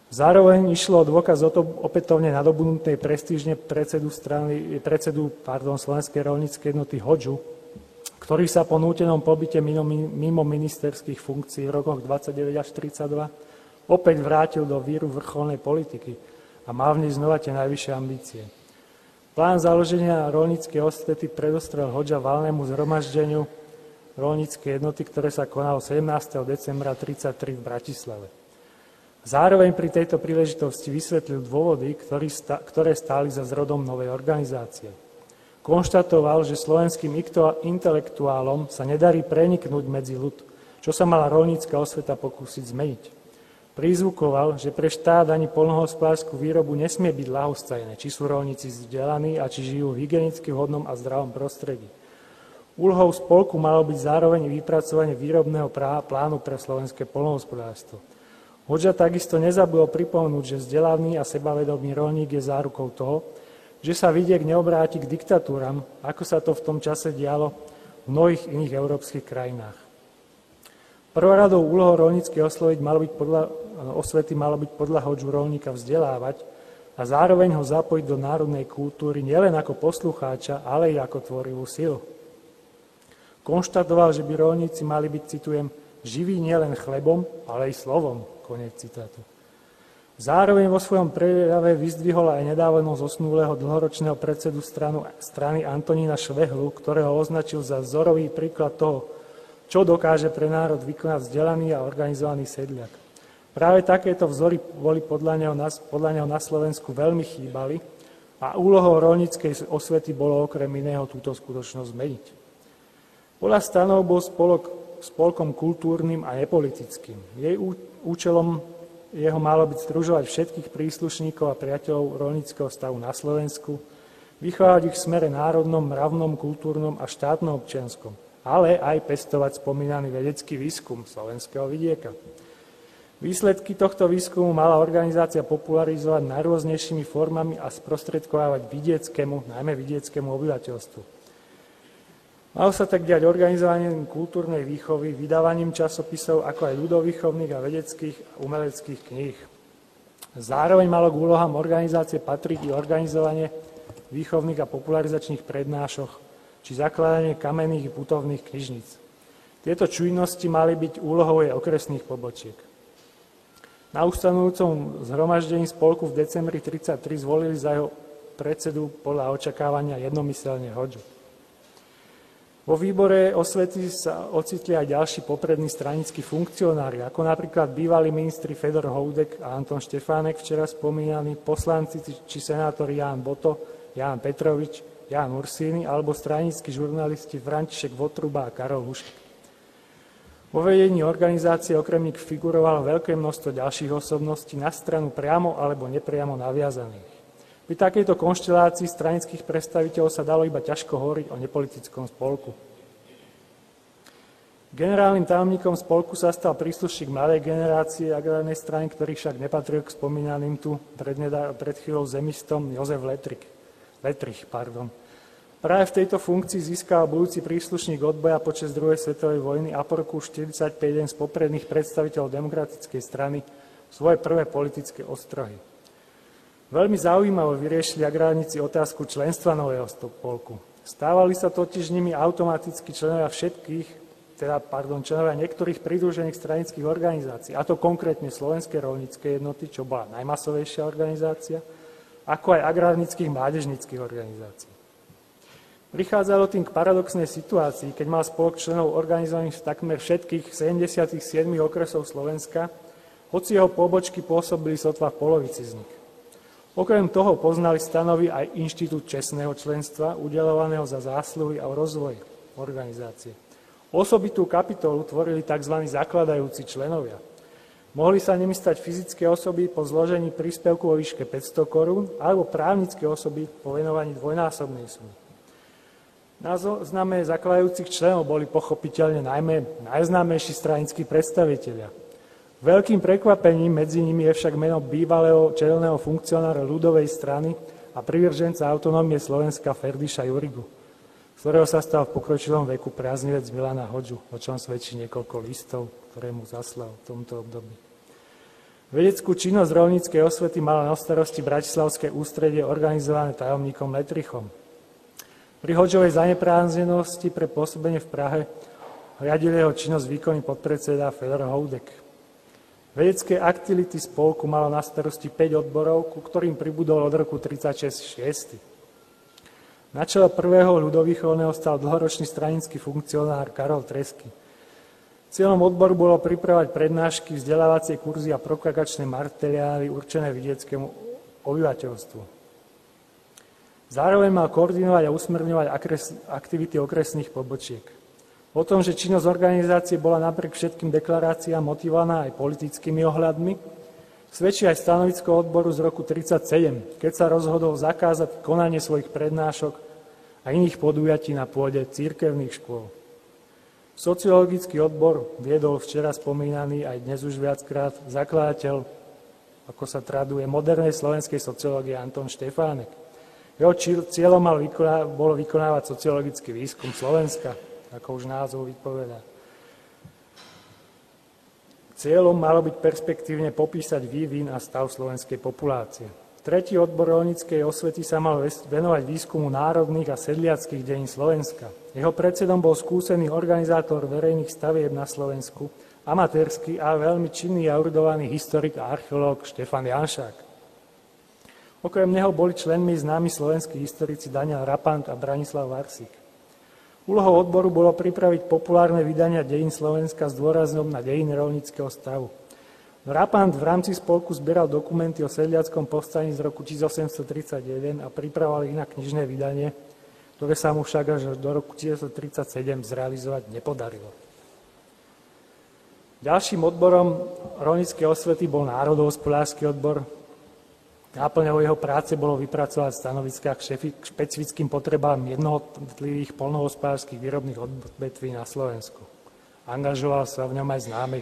Zároveň išlo o dôkaz o to opätovne nadobudnutej prestížne predsedu Slovenskej rolníckej jednoty Hodžu, ktorý sa po nútenom pobyte mimo ministerských funkcií v rokoch 29 až 32 opäť vrátil do víru vrcholnej politiky a mal v nej znova tie najvyššie ambície. Plán založenia rolníckej osvety predostrel Hodža valnému zhromaždeniu rolníckej jednoty, ktoré sa konalo 17. decembra 1933 v Bratislave. Zároveň pri tejto príležitosti vysvetlil dôvody, ktoré stáli za zrodom novej organizácie. Konštatoval, že slovenským intelektuálom sa nedarí preniknúť medzi ľud, čo sa mala rolnícka osveta pokúsiť zmeniť. Prizvukoval, že pre štát ani poľnohospodársku výrobu nesmie byť ľahostajné, či sú rolníci vzdelaní a či žijú v hygienicky vhodnom a zdravom prostredí. Úlohou spolku malo byť zároveň vypracovanie výrobného plánu pre slovenské poľnohospodárstvo. Hodža takisto nezabudol pripomenúť, že vzdelaný a sebavedomý rolník je zárukou toho, že sa vidiek neobráti k diktatúram, ako sa to v tom čase dialo v mnohých iných európskych krajinách. Prvoradou úlohou rolníckej osvety malo byť podľa Hodžu rolníka vzdelávať a zároveň ho zapojiť do národnej kultúry nielen ako poslucháča, ale i ako tvorivú silu. Konštatoval, že by rolníci mali byť, citujem, živí nielen chlebom, ale i slovom, koniec citátu. Zároveň vo svojom prejave vyzdvihol aj nedávno zosnulého dlhoročného predsedu strany Antonína Švehlu, ktorého označil za vzorový príklad toho, čo dokáže pre národ vykonať vzdelaný a organizovaný sedliak. Práve takéto vzory boli podľa neho na Slovensku veľmi chýbali a úlohou rolníckej osvety bolo okrem iného túto skutočnosť zmeniť. Podľa stanov bol spolkom kultúrnym a nepolitickým. Jej účelom jeho malo byť združovať všetkých príslušníkov a priateľov rolníckeho stavu na Slovensku, vychovávať ich v smere národnom, mravnom, kultúrnom a štátno-občianskom, ale aj pestovať spomínaný vedecký výskum slovenského vidieka. Výsledky tohto výskumu mala organizácia popularizovať najrôznejšími formami a sprostredkovávať najmä vidieckému obyvateľstvu. Malo sa tak diať organizovaním kultúrnej výchovy, vydávaním časopisov, ako aj ľudovýchovných a vedeckých a umeleckých kníh. Zároveň malo k úlohám organizácie patriť i organizovanie výchovných a popularizačných prednášok, či zakladanie kamenných putovných knižníc. Tieto činnosti mali byť úlohou aj okresných pobočiek. Na ustanovujúcom zhromaždení spolku v decembri 1933 zvolili za jeho predsedu podľa očakávania jednomyselne Hodžu. Vo výbore osvety sa ocitli aj ďalší poprední stranickí funkcionári, ako napríklad bývalí ministri Fedor Houdek a Anton Štefánek, včera spomínaní, poslanci či senátori Ján Boto, Ján Petrovič, Ján Ursíny alebo stranickí žurnalisti František Votruba a Karol Hušek. Vo vedení organizácie okrem nich figurovalo veľké množstvo ďalších osobností na stranu priamo alebo nepriamo naviazaných. Pri takejto konštelácii stranických predstaviteľov sa dalo iba ťažko hovoriť o nepolitickom spolku. Generálnym tajomníkom spolku sa stal príslušník mladej generácie agrárnej strany, ktorý však nepatril k spomínaným tu pred chvíľou zemistom Jozef Letrich. Práve v tejto funkcii získal budúci príslušník odboja počas druhej svetovej vojny a po roku 1945 jeden z popredných predstaviteľov demokratickej strany svoje prvé politické ostrohy. Veľmi zaujímavo vyriešili agrárnici otázku členstva nového spolku. Stávali sa totiž nimi automaticky členovia členovia niektorých pridružených stranických organizácií, a to konkrétne Slovenskej roľníckej jednoty, čo bola najmasovejšia organizácia, ako aj agrárnických mládežníckych organizácií. Prichádzalo tým k paradoxnej situácii, keď mal spolok členov organizovaných v takmer všetkých 77 okresov Slovenska, hoci jeho pobočky pôsobili sotva v polovici z nich. Okrem toho poznali stanovy aj inštitút čestného členstva, udeľovaného za zásluhy a rozvoj organizácie. Osobitú kapitolu tvorili tzv. Zakladajúci členovia. Mohli sa nimi stať fyzické osoby po zložení príspevku vo výške 500 korún alebo právnické osoby po venovaní dvojnásobnej sumy. Na zozname zakladajúcich členov boli pochopiteľne najmä najznámejší stranickí predstavitelia. Veľkým prekvapením medzi nimi je však meno bývalého čelného funkcionára ľudovej strany a privrženca autonómie Slovenska Ferdiša Jurigu, z ktorého sa stal v pokročilom veku priaznivec Milana Hodžu, o čom svedčí niekoľko listov, ktoré mu zaslal v tomto období. Vedeckú činnosť roľníckej osvety mala na starosti Bratislavské ústredie organizované tajomníkom Letrichom. Pri Hodžovej zanepráznenosti pre pôsobenie v Prahe riadil jeho činnosť výkonný podpredseda Fedor Houdek. Vedecké aktivity spolku malo na starosti 5 odborov, ku ktorým pribudol od roku 1936 6. Na čele prvého ľudovýchovného stal dlhoročný stranický funkcionár Karol Tresky. Cieľom odboru bolo pripravať prednášky, vzdelávacie kurzy a propagačné materiály určené vidieckému obyvateľstvu. Zároveň mal koordinovať a usmerňovať aktivity okresných pobočiek. O tom, že činnosť organizácie bola napriek všetkým deklaráciám motivovaná aj politickými ohľadmi, svedčí aj stanovisko odboru z roku 1937, keď sa rozhodol zakázať konanie svojich prednášok a iných podujatí na pôde cirkevných škôl. Sociologický odbor viedol včera spomínaný aj dnes už viackrát zakladateľ, ako sa traduje, modernej slovenskej sociológie Anton Štefánek. Jeho cieľom bolo vykonávať sociologický výskum Slovenska, ako už názov vypovedá. Cieľom malo byť perspektívne popísať vývin a stav slovenskej populácie. Tretí odbor roľníckej osvety sa mal venovať výskumu národných a sedliackých dejín Slovenska. Jeho predsedom bol skúsený organizátor verejných stavieb na Slovensku, amatérsky a veľmi činný a erudovaný historik a archeológ Štefan Janšák. Okrem neho boli členmi známi slovenskí historici Daniel Rapant a Branislav Varsík. Úlohou odboru bolo pripraviť populárne vydania dejín Slovenska s dôrazom na dejiny roľníckeho stavu. Rapant v rámci spolku zbieral dokumenty o sedliackom povstaní z roku 1831 a pripravoval ich na knižné vydanie, ktoré sa mu však až do roku 1937 zrealizovať nepodarilo. Ďalším odborom roľníckej osvety bol národohospodársky odbor. Náplňou jeho práce bolo vypracovať stanoviská k špecifickým potrebám jednotlivých poľnohospodárskych výrobných odvetví na Slovensku. Angažoval sa v ňom aj známy,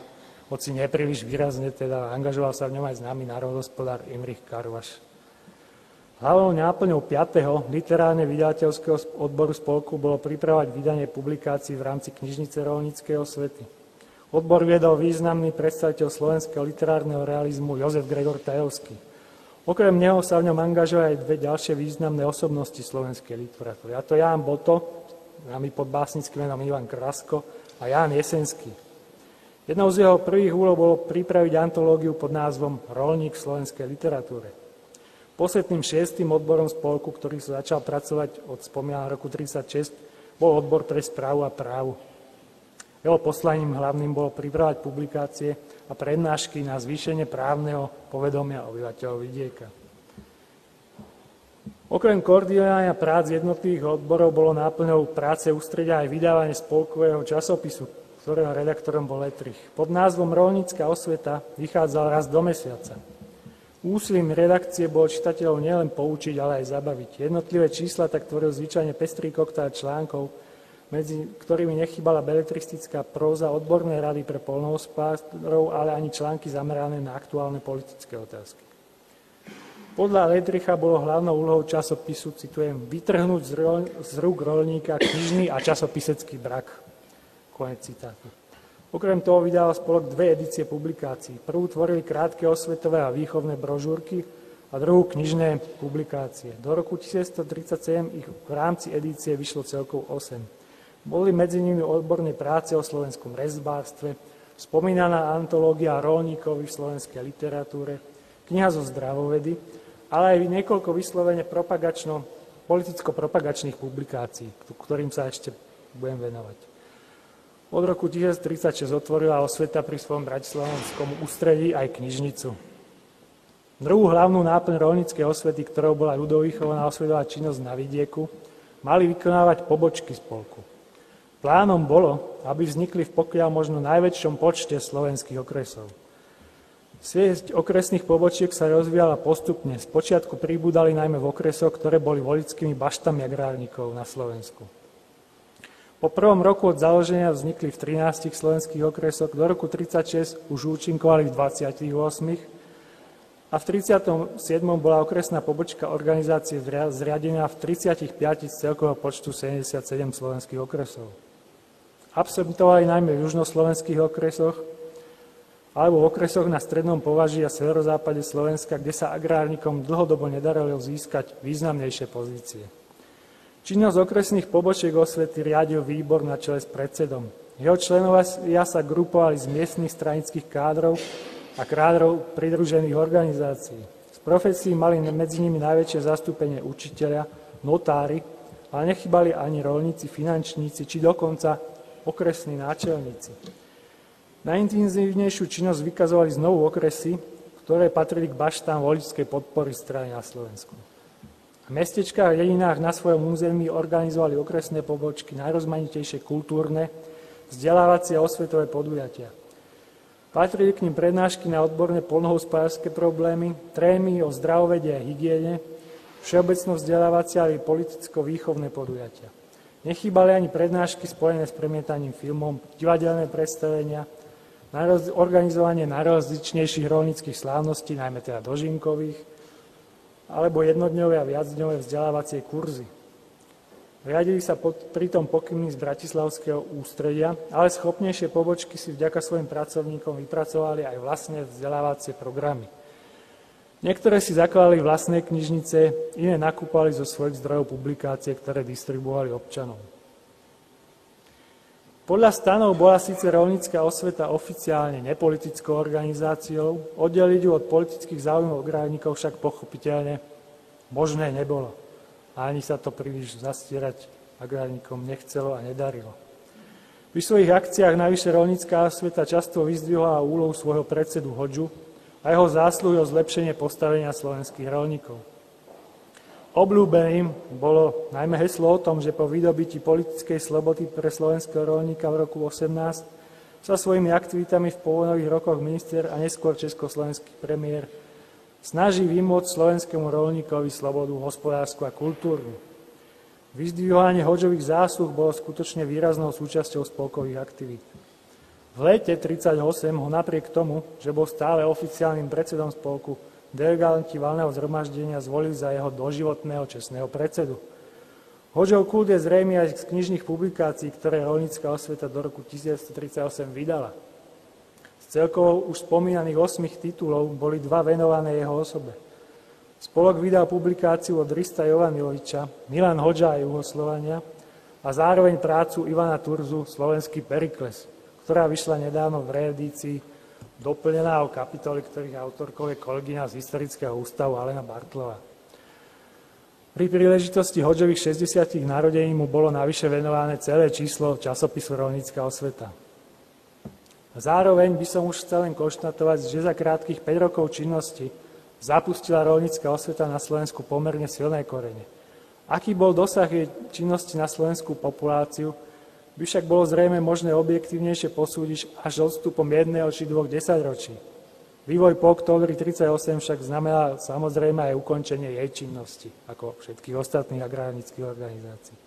hoci nepríliš výrazne, angažoval sa v ňom aj známy národohospodár Imrich Karvaš. Hlavnou náplňou 5. literárne vydateľského odboru spolku bolo pripravať vydanie publikácií v rámci knižnice roľníckej osvety. Odbor viedol významný predstaviteľ slovenského literárneho realizmu Jozef Gregor Tajovský. Okrem neho sa v ňom angažujú aj dve ďalšie významné osobnosti slovenskej literatúry. A to Ján Boto, známy pod básnickým menom Ivan Krasko, a Ján Jesenský. Jednou z jeho prvých úloh bolo pripraviť antológiu pod názvom Roľník v slovenskej literatúre. Posledným 6. odborom spolku, ktorý sa začal pracovať od spomínaného roku 1936, bol odbor pre správu a právu. Jeho poslaním hlavným bolo pripravať publikácie a prednášky na zvýšenie právneho povedomia obyvateľov vidieka. Okrem koordinovania prác jednotlivých odborov bolo náplňou práce ústredia aj vydávanie spolkového časopisu, ktorého redaktorom bol Letrich. Pod názvom Roľnícka osveta vychádzal raz do mesiaca. Úsilím redakcie bolo čitateľov nielen poučiť, ale aj zabaviť. Jednotlivé čísla tak tvoril zvyčajne pestrý koktár článkov, medzi ktorými nechybala beletristická próza, odborné rady pre poľnohospodárov, ale ani články zamerané na aktuálne politické otázky. Podľa Letricha bolo hlavnou úlohou časopisu, citujem, vytrhnúť z rúk roľníka knižný a časopisecký brak. Konec citátu. Okrem toho vydával spolok 2 edície publikácií. Prvú tvorili krátke osvetové a výchovné brožúrky a druhú knižné publikácie. Do roku 1937 ich v rámci edície vyšlo celkovo 8. Boli medzi nimi odborné práce o slovenskom rezbárstve, spomínaná antológia rolníkovi v slovenskej literatúre, kniha zo zdravovedy, ale aj niekoľko vyslovene politicko-propagačných publikácií, ktorým sa ešte budem venovať. Od roku 1936 otvorila Osveta pri svojom bratislavskom ústredí aj knižnicu. Druhú hlavnú náplň rolníckej osvety, ktorou bola ľudovýchovná osvetová činnosť na vidieku, mali vykonávať pobočky spolku. Plánom bolo, aby vznikli v pokiaľ možno najväčšom počte slovenských okresov. Sieť okresných pobočiek sa rozvíjala postupne. Spočiatku pribúdali najmä v okresoch, ktoré boli voličskými baštami agrárnikov na Slovensku. Po prvom roku od založenia vznikli v 13 slovenských okresoch, do roku 1936 už účinkovali v 28 a v 37. bola okresná pobočka organizácie zriadená v 35 z celkového počtu 77 slovenských okresov. Absentovali najmä v južnoslovenských okresoch alebo v okresoch na strednom považí a severozápade Slovenska, kde sa agrárnikom dlhodobo nedarilo získať významnejšie pozície. Činnosť okresných pobočiek osvety riadil výbor na čele s predsedom. Jeho členovia sa grupovali z miestnych stranických kádrov a kádrov pridružených organizácií. Z profesí mali medzi nimi najväčšie zastúpenie učitelia, notári, ale nechybali ani roľníci, finančníci, či dokonca okresní náčelníci. Najintenzívnejšiu činnosť vykazovali znovu okresy, ktoré patrili k baštám voličskej podpory strany na Slovensku. V mestečkách a dedinách na svojom území organizovali okresné pobočky najrozmanitejšie kultúrne, vzdelávacie a osvetové podujatia. Patrili k nim prednášky na odborné poľnohospodárske problémy, trémy o zdravovede a hygiene, všeobecno vzdelávacie a politicko-výchovné podujatia. Nechýbali ani prednášky spojené s premietaním filmom, divadelné predstavenia, organizovanie najrozličnejších rolníckych slávností, najmä teda dožinkových, alebo jednodňové a viacdňové vzdelávacie kurzy. Riadili sa pritom pokynmi z bratislavského ústredia, ale schopnejšie pobočky si vďaka svojim pracovníkom vypracovali aj vlastné vzdelávacie programy. Niektoré si zakladali vlastné knižnice, iné nakúpali zo svojich zdrojov publikácie, ktoré distribuovali občanom. Podľa stanov bola síce rolnícka osveta oficiálne nepolitickou organizáciou, oddeliť ju od politických záujmov agrárnikov však pochopiteľne možné nebolo. A ani sa to príliš zastierať agrárnikom nechcelo a nedarilo. Pri svojich akciách navyše rolnícka osveta často vyzdvihovala úlohu svojho predsedu Hodžu a jeho zásluhy o zlepšenie postavenia slovenských rolníkov. Obľúbeným bolo najmä heslo o tom, že po vydobití politickej slobody pre slovenského rolníka v roku 18 sa svojimi aktivitami v povojnových rokoch minister a neskôr československý premiér snaží vymôcť slovenskému rolníkovi slobodu hospodársku a kultúrnu. Vyzdvihovanie Hodžových zásluh bolo skutočne výraznou súčasťou spolkových aktivít. V lete 1938 ho napriek tomu, že bol stále oficiálnym predsedom spolku, delegáti valného zhromaždenia zvolili za jeho doživotného čestného predsedu. Hodžov kult je zrejmý aj z knižných publikácií, ktoré rolnícka osveta do roku 1938 vydala. Z celkovo už spomínaných 8 titulov boli 2 venované jeho osobe. Spolok vydal publikáciu od Rista Jovaniloviča, Milan Hodža a Juhoslovania a zároveň prácu Ivana Turzu Slovenský Perikles, ktorá vyšla nedávno v reedícii, doplnená o kapitoly, ktorých autorkou je kolegyňa z Historického ústavu Alena Bartlová. Pri príležitosti Hodžových 60. narodení mu bolo navyše venované celé číslo časopisu Rolnícka osveta. Zároveň by som už chcel len konštatovať, že za krátkych 5 rokov činnosti zapustila rolnícka osveta na Slovensku pomerne silné korene. Aký bol dosah jej činnosti na slovenskú populáciu, by však bolo zrejme možné objektívnejšie posúdiť až odstupom 1 či 2 desaťročí. Vývoj po októbri 1938 však znamená samozrejme aj ukončenie jej činnosti, ako všetkých ostatných agrárnických organizácií.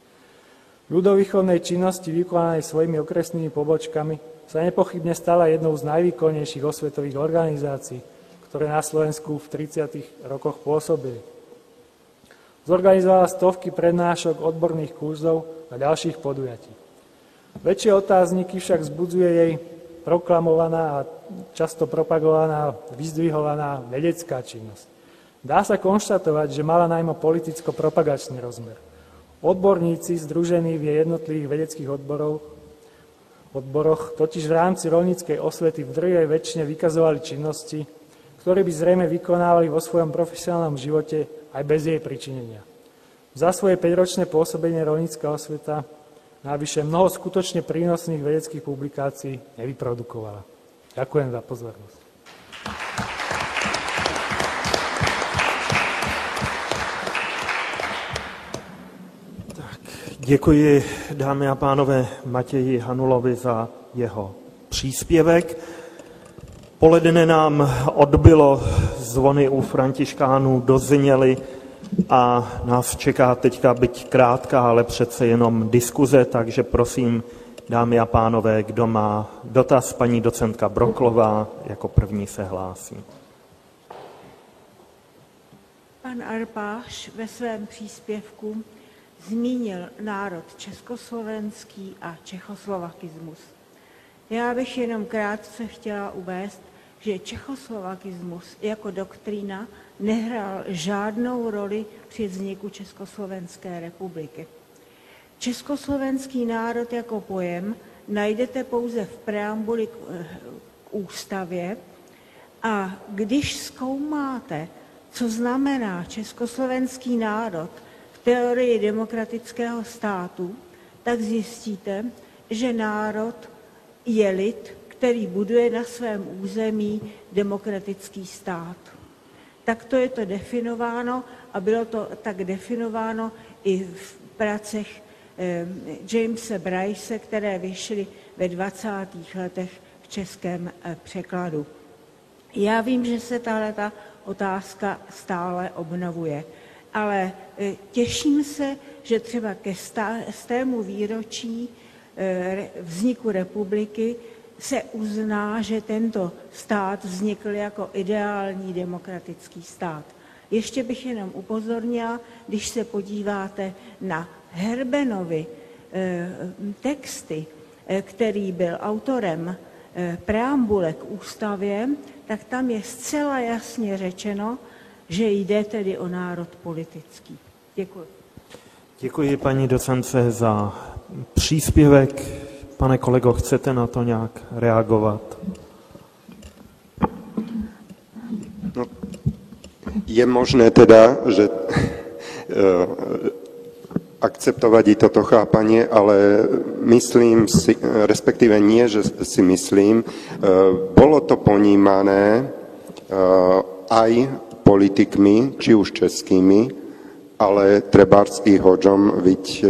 Ľudovýchovnej činnosti vykonanej svojimi okresnými pobočkami sa nepochybne stala jednou z najvýkonnejších osvetových organizácií, ktoré na Slovensku v 30. rokoch pôsobili. Zorganizovala stovky prednášok, odborných kurzov a ďalších podujatí. Väčšie otázniky však vzbudzuje jej proklamovaná a často propagovaná, vyzdvihovaná vedecká činnosť. Dá sa konštatovať, že mala najmä politicko-propagačný rozmer. Odborníci združení v jednotlivých vedeckých odboroch totiž v rámci roľníckej osvety v drvivej väčšine vykazovali činnosti, ktoré by zrejme vykonávali vo svojom profesionálnom živote aj bez jej pričinenia. Za svoje 5-ročné pôsobenie roľnícka osveta navyše mnoho skutočne prínosných vedeckých publikácií nevyprodukovala. Ďakujem za pozornosť. Děkuji, dámy a pánové, Matěji Hanulovi za jeho příspěvek. Poledne nám odbylo, zvony u františkánů dozněly a nás čeká teďka, byť krátká, ale přece jenom diskuze, takže prosím, dámy a pánové, kdo má dotaz, paní docentka Broklová jako první se hlásí. Pan Arpáš ve svém příspěvku zmínil národ československý a čechoslovakismus. Já bych jenom krátce chtěla uvést, že čechoslovakismus jako doktrína nehrál žádnou roli při vzniku Československé republiky. Československý národ jako pojem najdete pouze v preambuli k ústavě a když zkoumáte, co znamená československý národ v teorii demokratického státu, tak zjistíte, že národ je lid, který buduje na svém území demokratický stát. Takto je to definováno a bylo to tak definováno i v pracech Jamese Bryce, které vyšly ve 20. letech v českém překladu. Já vím, že se tahleta otázka stále obnovuje, ale těším se, že třeba ke 100. výročí vzniku republiky se uzná, že tento stát vznikl jako ideální demokratický stát. Ještě bych jenom upozornila, když se podíváte na Herbenovy texty, který byl autorem preambule k ústavě, tak tam je zcela jasně řečeno, že jde tedy o národ politický. Děkuji. Děkuji paní docence za příspěvek. Pane kolego, chcete na to nějak reagovat? No, je možné teda, že akceptovať i toto chápanie, ale myslím si, respektíve nie, že si myslím, bolo to ponímané aj politikmi, či už českými, ale trebárs i Hodžom, viď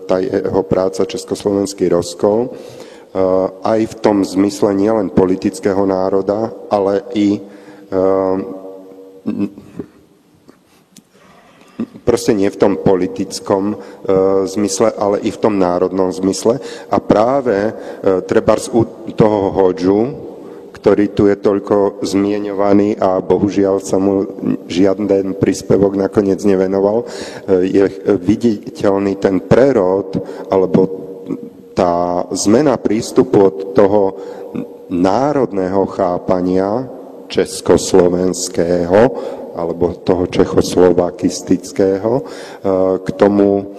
tá jeho práca Československý rozkol, aj v tom zmysle nielen politického národa, ale i proste nie v tom politickom zmysle, ale i v tom národnom zmysle. A práve trebárs u toho Hodžu, ktorý tu je toľko zmieňovaný a bohužiaľ sa mu žiaden príspevok nakoniec nevenoval, je viditeľný ten prerod alebo tá zmena prístupu od toho národného chápania československého alebo toho čechoslovakistického k tomu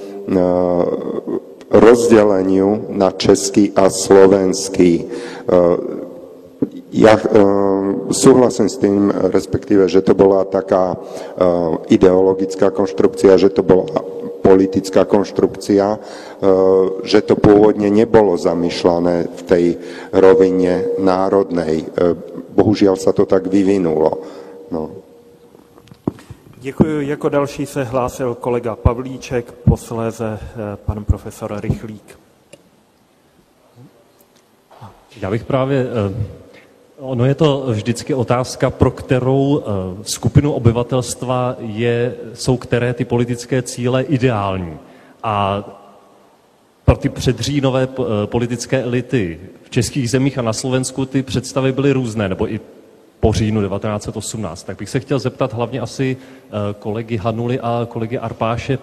rozdeleniu na český a slovenský. Ja súhlasím s tým, respektíve, že to bola taká ideologická konštrukcia, že to bola politická konštrukcia, že to pôvodne nebolo zamýšľané v tej rovine národnej. Bohužiaľ sa to tak vyvinulo. No. Děkuji. Jako další se hlásil kolega Pavlíček, posléze pan profesor Rychlík. Já bych právě... Ono je to vždycky otázka, pro kterou skupinu obyvatelstva jsou které ty politické cíle ideální. A pro ty předříjnové politické elity v českých zemích a na Slovensku ty představy byly různé, nebo i po říjnu 1918. Tak bych se chtěl zeptat hlavně asi kolegy Hanuly a kolegy Arpáše,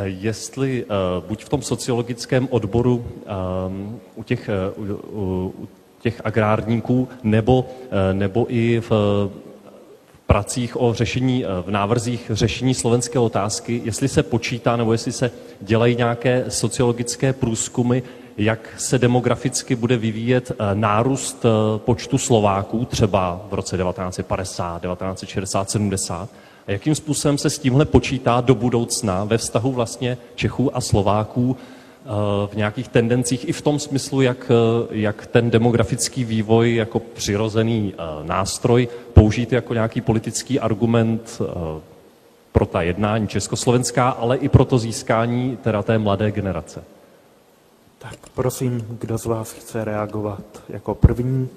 jestli buď v tom sociologickém odboru u těch agrárníků, nebo i v pracích o řešení, v návrzích řešení slovenské otázky, jestli se počítá nebo jestli se dělají nějaké sociologické průzkumy, jak se demograficky bude vyvíjet nárůst počtu Slováků třeba v roce 1950, 1960, 70 a jakým způsobem se s tímhle počítá do budoucna ve vztahu vlastně Čechů a Slováků v nějakých tendencích i v tom smyslu, jak ten demografický vývoj jako přirozený nástroj použít jako nějaký politický argument pro ta jednání československá, ale i pro to získání teda té mladé generace. Tak prosím, kdo z vás chce reagovat jako první?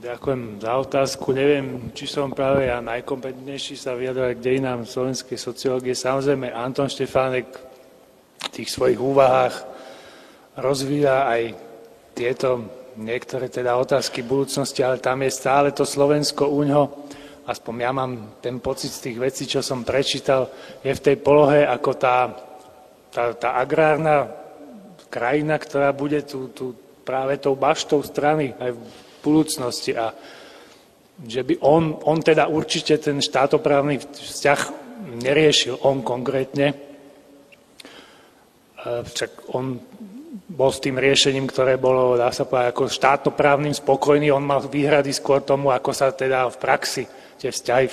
Ďakujem za otázku. Neviem, či som práve ja najkompetentnejší sa vyjadrovať k dejinám slovenskej sociológie. Samozrejme, Anton Štefánek v tých svojich úvahách rozvíja aj tieto niektoré teda otázky budúcnosti, ale tam je stále to Slovensko uňho, aspoň ja mám ten pocit z tých vecí, čo som prečítal, je v tej polohe ako tá agrárna krajina, ktorá bude tu práve tou baštou strany aj v budúcnosti a že by on teda určite ten štátoprávny vzťah neriešil, on konkrétne. Však on bol s tým riešením, ktoré bolo, dá sa povedať, ako štátnoprávnym spokojný, on mal výhrady skôr tomu, ako sa teda v praxi tie vzťahy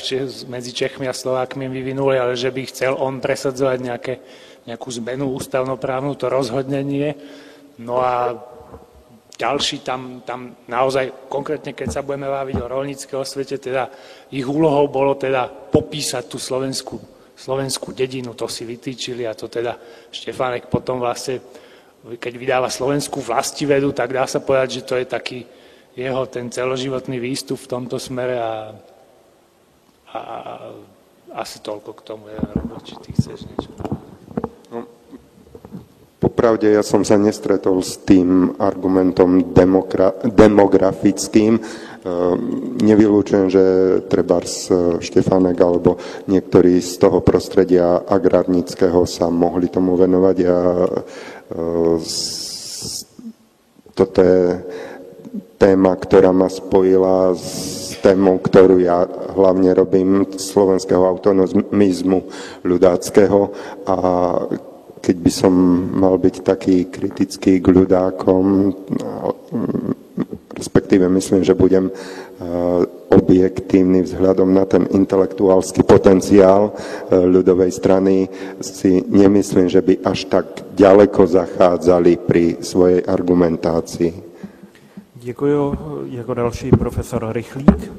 medzi Čechmi a Slovákmi vyvinuli, ale že by chcel on presadzovať nejakú zmenu ústavnoprávnu, to rozhodne nie. No a ďalší tam naozaj, konkrétne keď sa budeme baviť o roľníckej osvete, teda ich úlohou bolo teda popísať tú slovenskú dedinu, to si vytýčili a to teda Štefánek potom vlastne, keď vydáva slovenskú vlastivedu, tak dá sa povedať, že to je taký jeho ten celoživotný výstup v tomto smere a asi toľko k tomu, či ty chceš niečo. Popravde, ja som sa nestretol s tým argumentom demografickým. Nevylúčujem, že trebárs Štefánek alebo niektorí z toho prostredia agrárnického sa mohli tomu venovať. Toto je téma, ktorá ma spojila s témou, ktorú ja hlavne robím, slovenského autonomizmu ľudáckého a keď by som mal byť taký kritický k ľudákom, respektíve myslím, že budem objektívny vzhľadom na ten intelektuálsky potenciál ľudovej strany, si nemyslím, že by až tak ďaleko zachádzali pri svojej argumentácii. Děkuji. Jako další profesor Rychlík.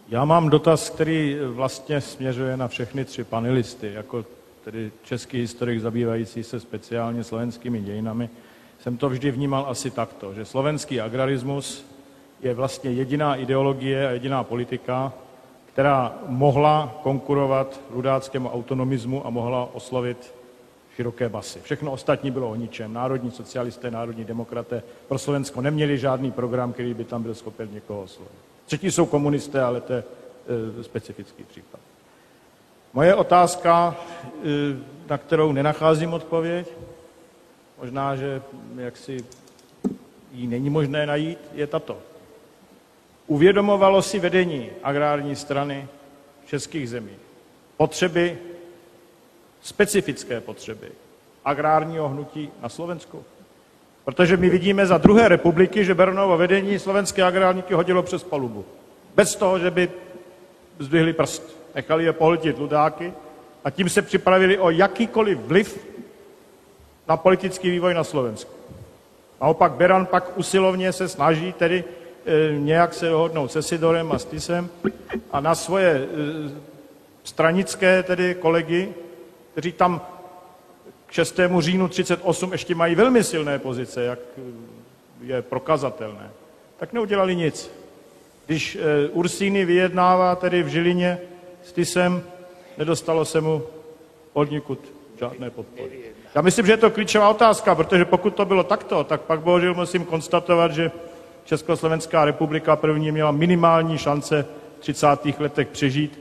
Já mám dotaz, který vlastně směřuje na všechny tři panelisty, jako tedy český historik zabývající se speciálně slovenskými dějinami, jsem to vždy vnímal asi takto, že slovenský agrarismus je vlastně jediná ideologie a jediná politika, která mohla konkurovat ľudáckému autonomismu a mohla oslovit široké basy. Všechno ostatní bylo o ničem. Národní socialisté, národní demokraté pro Slovensko neměli žádný program, který by tam byl schopen někoho oslovit. Třetí jsou komunisté, ale to je specifický případ. Moje otázka, na kterou nenacházím odpověď, možná, že jaksi ji není možné najít, je tato. Uvědomovalo si vedení agrární strany českých zemí potřeby, specifické potřeby agrárního hnutí na Slovensku? Protože my vidíme za druhé republiky, že Beronovo vedení slovenské agrárníky hodilo přes palubu. Bez toho, že by zdvihli prst. Nechali je pohltit ľudáky a tím se připravili o jakýkoliv vliv na politický vývoj na Slovensku. Naopak Beran pak usilovně se snaží tedy nějak se dohodnout se Sidorem a s Tisem a na svoje stranické tedy kolegy, kteří tam k 6. říjnu 1938 ještě mají velmi silné pozice, jak je prokazatelné, tak neudělali nic. Když Ursíny vyjednává tedy v Žilině s Tisem, nedostalo se mu odnikud žádné podpory. Já myslím, že je to klíčová otázka, protože pokud to bylo takto, tak pak bohužel musím konstatovat, že Československá republika první měla minimální šance v 30. letech přežít,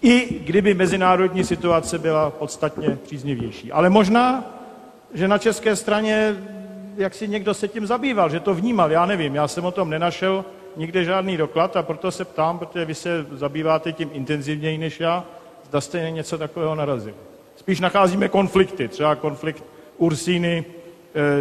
i kdyby mezinárodní situace byla podstatně příznivější. Ale možná, že na české straně jak si někdo se tím zabýval, že to vnímal, já nevím, já jsem o tom nenašel nikde žádný doklad a proto se ptám, protože vy se zabýváte tím intenzivněji než já, zda jste něco takového narazili. Spíš nacházíme konflikty, třeba konflikt Ursíny,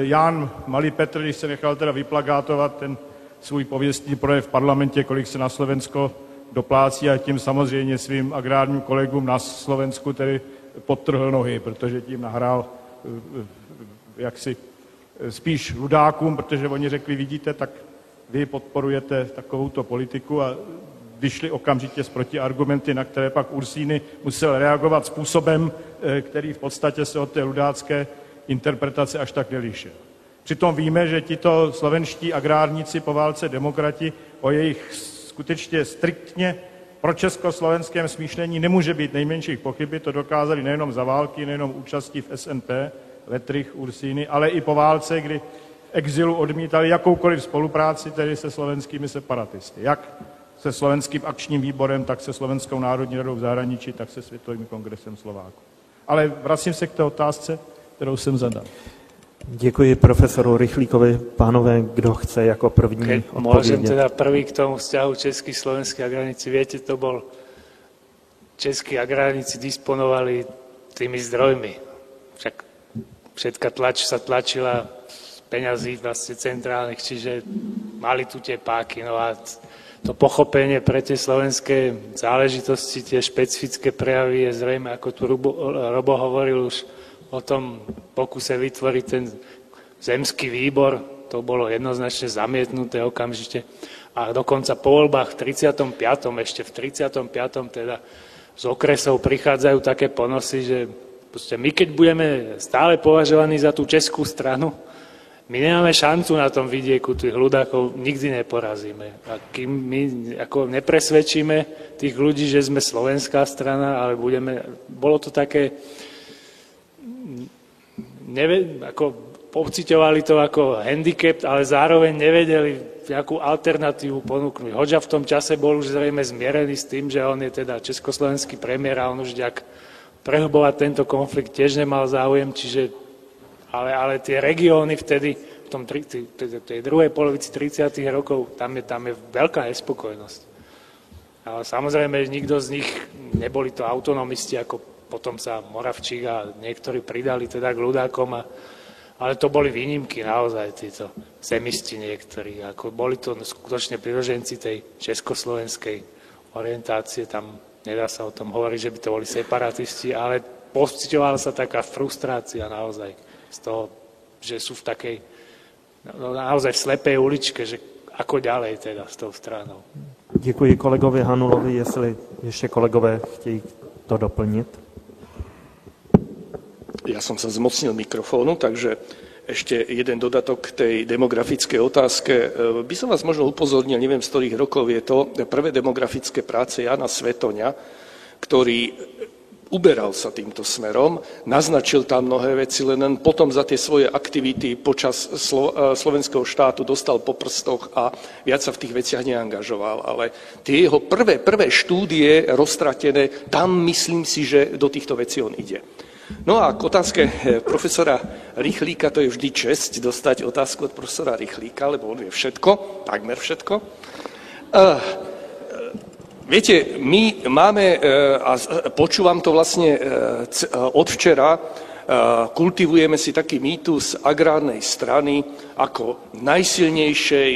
Jan Malý Petr, když se nechal teda vyplagátovat ten svůj pověstný projev v parlamentě, kolik se na Slovensko doplácí a tím samozřejmě svým agrárním kolegům na Slovensku tedy podtrhl nohy, protože tím nahrál jaksi spíš ludákům, protože oni řekli, vidíte, tak vy podporujete takovouto politiku a vyšli okamžitě s protiargumenty, na které pak Ursíny musel reagovat způsobem, který v podstatě se od té ludácké interpretace až tak nelišil. Přitom víme, že tito slovenští agrárníci po válce demokrati o jejich skutečně striktně pro československém smýšlení nemůže být nejmenších pochyby, to dokázali nejenom za války, nejenom účastí v SNP, Letrich, Ursíny, ale i po válce, kdy exilu odmítali jakoukoliv spolupráci tedy se slovenskými separatisty. Jak se slovenským akčním výborem, tak se Slovenskou národní radou v zahraničí, tak se Světovým kongresem Slováků. Ale vracím se k té otázce, kterou jsem zadal. Děkuji profesoru Rychlíkovi. Pánové, kdo chce jako první odpovědět? Môžem teda prvý k tomu vzťahu českých slovenských agrárníci. Viete, to bol, českí agrárníci disponovali tými zdrojmi. Však všetka tlač sa tlačila z peňazí vlastne centrálnych, čiže mali tu tie páky. No a to pochopenie pre tie slovenské záležitosti, tie špecifické prejavy je zrejme, ako tu Robo hovoril už o tom pokuse vytvoriť ten zemský výbor, to bolo jednoznačne zamietnuté okamžite. A dokonca po voľbách v 35. ešte v 35. teda z okresov prichádzajú také ponosy, že my keď budeme stále považovaní za tú českú stranu, my nemáme šancu na tom vidieku, tých ľudákov nikdy neporazíme. A kým my ako nepresvedčíme tých ľudí, že sme slovenská strana, ale bolo to také, pociťovali to ako handicap, ale zároveň nevedeli nejakú alternatívu ponúknuť. Hoďa v tom čase bol už zrejme zmierený s tým, že on je teda československý premiér a on už ďak prehlbovať tento konflikt tiež nemal záujem, čiže, ale tie regióny vtedy, v tej druhej polovici 30. rokov, tam je veľká nespokojnosť. Ale samozrejme, nikto z nich, neboli to autonomisti, ako potom sa Moravčík a niektorí pridali teda k ľudákom, ale to boli výnimky naozaj, títo zemisti niektorí. Ako boli to skutočne priroženci tej československej orientácie, tam nedá sa o tom hovoriť, že by to boli separatisti, ale pociťovala sa taká frustrácia naozaj z toho, že sú v takej naozaj v slepej uličke, že ako ďalej teda s tou stranou. Děkuji kolegovi Hanulovi, jestli ještě kolegové chtějí to doplnit. Ja som sa zmocnil mikrofónu, takže ešte jeden dodatok k tej demografickej otázke. By som vás možno upozornil, neviem z ktorých rokov je to, prvé demografické práce Jana Svetoňa, ktorý uberal sa týmto smerom, naznačil tam mnohé veci, len potom za tie svoje aktivity počas slovenského štátu dostal po prstoch a viac sa v tých veciach neangažoval. Ale tie jeho prvé štúdie roztratené, tam myslím si, že do týchto vecí on ide. No a k otázke profesora Rychlíka, to je vždy česť dostať otázku od profesora Rychlíka, lebo on vie všetko, takmer všetko. Viete, my máme, a počúvam to vlastne od včera, kultivujeme si taký mýtus agrárnej strany ako najsilnejšej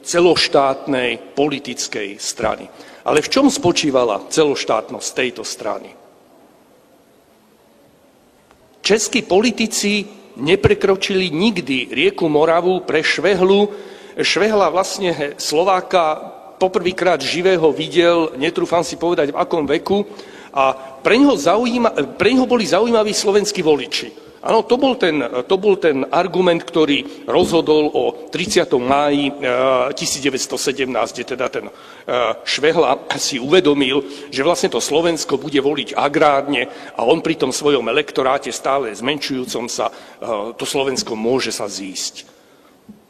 celoštátnej politickej strany. Ale v čom spočívala celoštátnosť tejto strany? Českí politici neprekročili nikdy rieku Moravu pre Švehlu. Švehla vlastne Slováka poprvýkrát živého videl, netrúfam si povedať v akom veku, a pre ňoho boli zaujímaví slovenskí voliči. Áno, to bol ten argument, ktorý rozhodol o 30. máji 1917, kde teda ten Švehla si uvedomil, že vlastne to Slovensko bude voliť agrárne a on pri tom svojom elektoráte stále zmenšujúcom sa, to Slovensko môže sa zísť.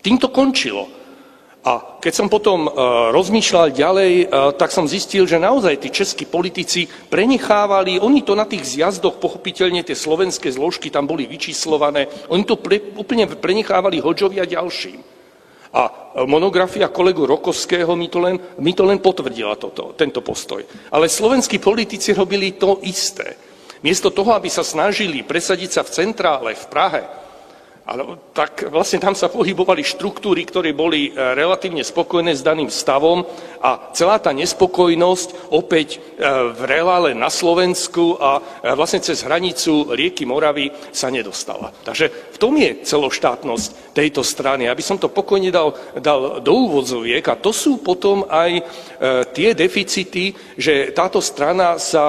Tým to končilo. A keď som potom rozmýšľal ďalej, tak som zistil, že naozaj tí českí politici prenechávali, oni to na tých zjazdoch, pochopiteľne tie slovenské zložky tam boli vyčíslované, oni to úplne prenechávali Hodžovi a ďalším. A monografia kolegu Rokovského mi to len potvrdila tento postoj. Ale slovenskí politici robili to isté. Miesto toho, aby sa snažili presadiť sa v centrále, v Prahe, tak vlastne tam sa pohybovali štruktúry, ktoré boli relatívne spokojné s daným stavom a celá tá nespokojnosť opäť vrela len na Slovensku a vlastne cez hranicu rieky Moravy sa nedostala. Takže v tom je celoštátnosť tejto strany. Aby som to pokojne dal do úvodzoviek a to sú potom aj tie deficity, že táto strana sa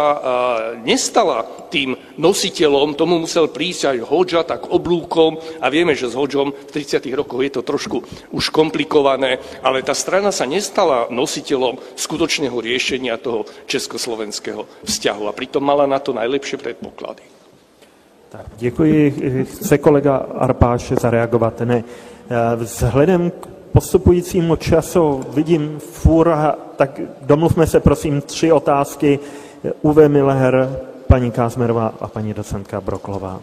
nestala tým nositeľom, tomu musel prísť aj Hodža tak oblúkom a vieme, že s Hodžom v 30. rokoch je to trošku už komplikované, ale tá strana sa nestala nositeľom skutočného riešenia toho československého vzťahu a pritom mala na to najlepšie predpoklady. Tak, děkuji. Chce kolega Arpáš zareagovat? Ne. Vzhledem k postupujícímu času vidím fůra, tak domluvme se prosím 3 otázky. Uwe Miller, paní Kázmerová a paní docentka Broklová.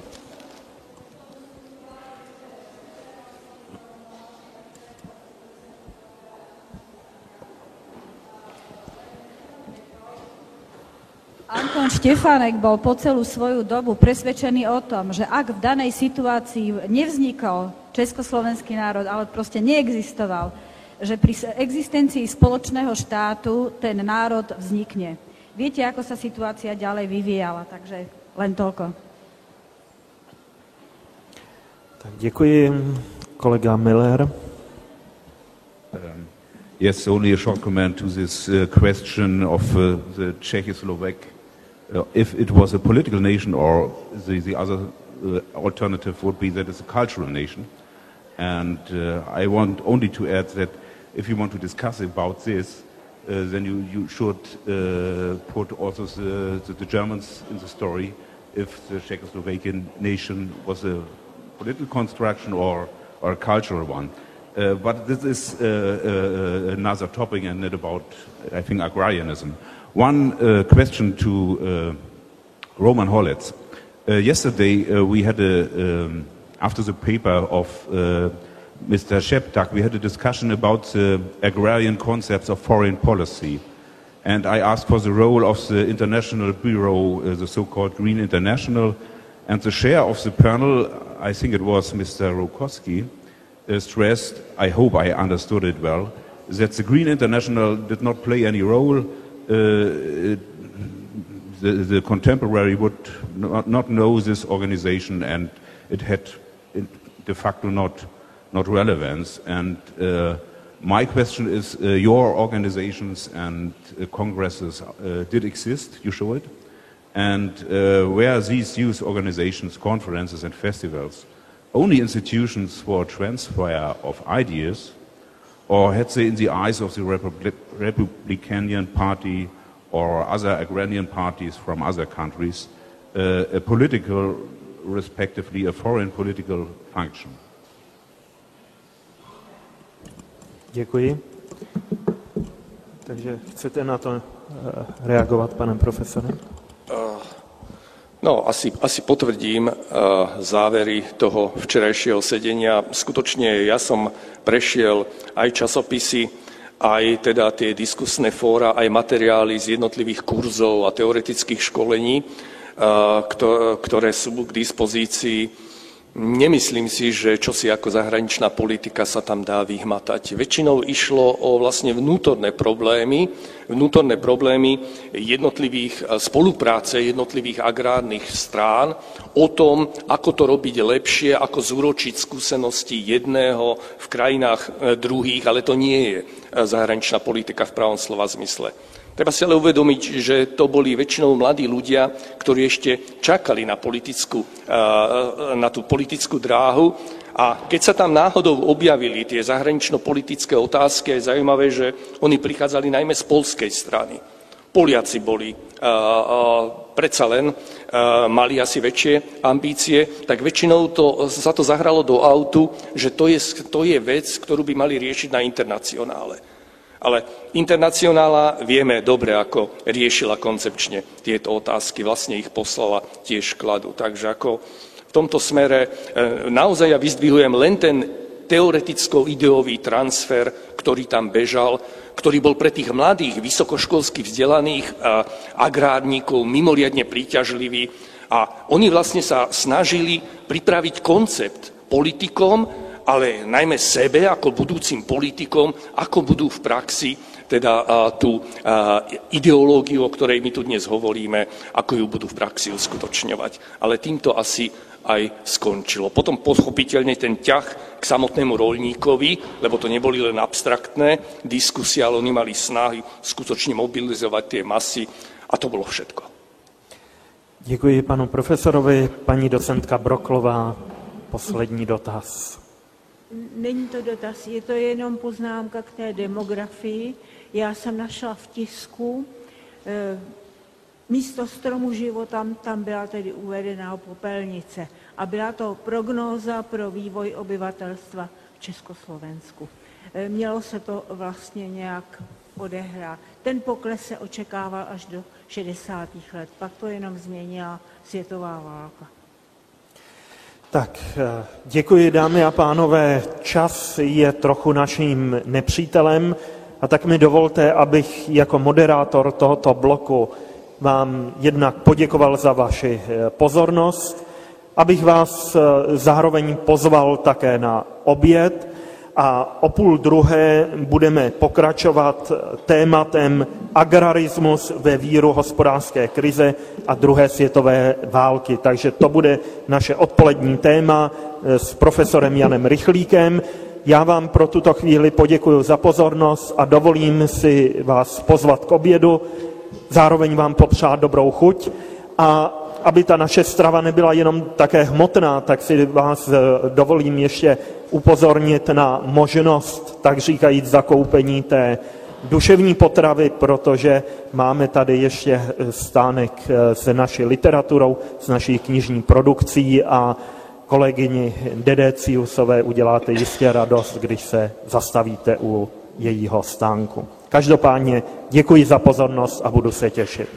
Anton Štefánek bol po celú svoju dobu presvedčený o tom, že ak v danej situácii nevznikol československý národ, ale proste neexistoval, že pri existencii spoločného štátu ten národ vznikne. Viete, ako sa situácia ďalej vyvíjala, takže len toľko. Tak děkuji. Kolega Miller. Yes, only a short comment to this question of the Czechoslovak. If it was a political nation, or the other alternative would be that it's a cultural nation. And I want only to add that if you want to discuss about this, then you should put also the Germans in the story if the Czechoslovakian nation was a political construction or a cultural one. But this is another topic and not about, I think, agrarianism. One question to Roman Holec. Yesterday we had after the paper of Mr. Sheptak, we had a discussion about the agrarian concepts of foreign policy. And I asked for the role of the international bureau, the so-called Green International, and the chair of the panel, I think it was Mr. Rokowski, stressed, I hope I understood it well, that the Green International did not play any role. The contemporary would not know this organization, and it had de facto not relevance. And my question is, your organizations and congresses did exist, you show it, and were these youth organizations, conferences and festivals only institutions for transfer of ideas, or had they, in the eyes of the Republican Party or other agrarian parties from other countries, a political, respectively a foreign political function? Děkuji. Takže chcete na to reagovat, pane profesore? No, asi potvrdím závery toho včerajšieho sedenia. Skutočne ja som prešiel aj časopisy, aj teda tie diskusné fóra, aj materiály z jednotlivých kurzov a teoretických školení, ktoré sú k dispozícii. Nemyslím si, že čosi ako zahraničná politika sa tam dá vyhmatať. Väčšinou išlo o vlastne vnútorné problémy jednotlivých spolupráce jednotlivých agrárnych strán, o tom, ako to robiť lepšie, ako zúročiť skúsenosti jedného v krajinách druhých, ale to nie je zahraničná politika v pravom slova zmysle. Treba si ale uvedomiť, že to boli väčšinou mladí ľudia, ktorí ešte čakali na tú politickú dráhu, a keď sa tam náhodou objavili tie zahranično-politické otázky, je zaujímavé, že oni prichádzali najmä z poľskej strany. Poliaci boli predsa len mali asi väčšie ambície, tak väčšinou sa to zahralo do autu, že to je vec, ktorú by mali riešiť na internacionále. Ale internacionála vieme dobre, ako riešila koncepčne tieto otázky, vlastne ich poslala tiež kladu. Takže ako v tomto smere naozaj ja vyzdvihujem len ten teoreticko-ideový transfer, ktorý tam bežal, ktorý bol pre tých mladých, vysokoškolsky vzdelaných agrárníkov mimoriadne príťažlivý. A oni vlastne sa snažili pripraviť koncept politikom, ale najmä sebe ako budúcim politikom, ako budú v praxi teda tú ideológiu, o ktorej my tu dnes hovoríme, ako ju budú v praxi uskutočňovať. Ale týmto asi aj skončilo. Potom pochopiteľne ten ťah k samotnému roľníkovi, lebo to neboli len abstraktné diskusie, ale oni mali snahy skutočne mobilizovať tie masy a to bolo všetko. Děkuji panu profesorovi. Paní docentka Broklová, poslední dotaz. Není to dotaz, je to jenom poznámka k té demografii. Já jsem našla v tisku místo stromu života, tam byla tedy uvedená popelnice a byla to prognóza pro vývoj obyvatelstva v Československu. Mělo se to vlastně nějak odehrát. Ten pokles se očekával až do 60. let, pak to jenom změnila světová válka. Tak, děkuji, dámy a pánové. Čas je trochu naším nepřítelem a tak mi dovolte, abych jako moderátor tohoto bloku vám jednak poděkoval za vaši pozornost, abych vás zároveň pozval také na oběd a o 12:30 budeme pokračovat tématem agrarismus ve víru hospodářské krize a druhé světové války. Takže to bude naše odpolední téma s profesorem Janem Rychlíkem. Já vám pro tuto chvíli poděkuji za pozornost a dovolím si vás pozvat k obědu, zároveň vám popřát dobrou chuť a aby ta naše strava nebyla jenom také hmotná, tak si vás dovolím ještě upozornit na možnost, tak říkajíc, zakoupení té duševní potravy, protože máme tady ještě stánek s naší literaturou, s naší knižní produkcí a kolegyni Dedeciusové uděláte jistě radost, když se zastavíte u jejího stánku. Každopádně děkuji za pozornost a budu se těšit.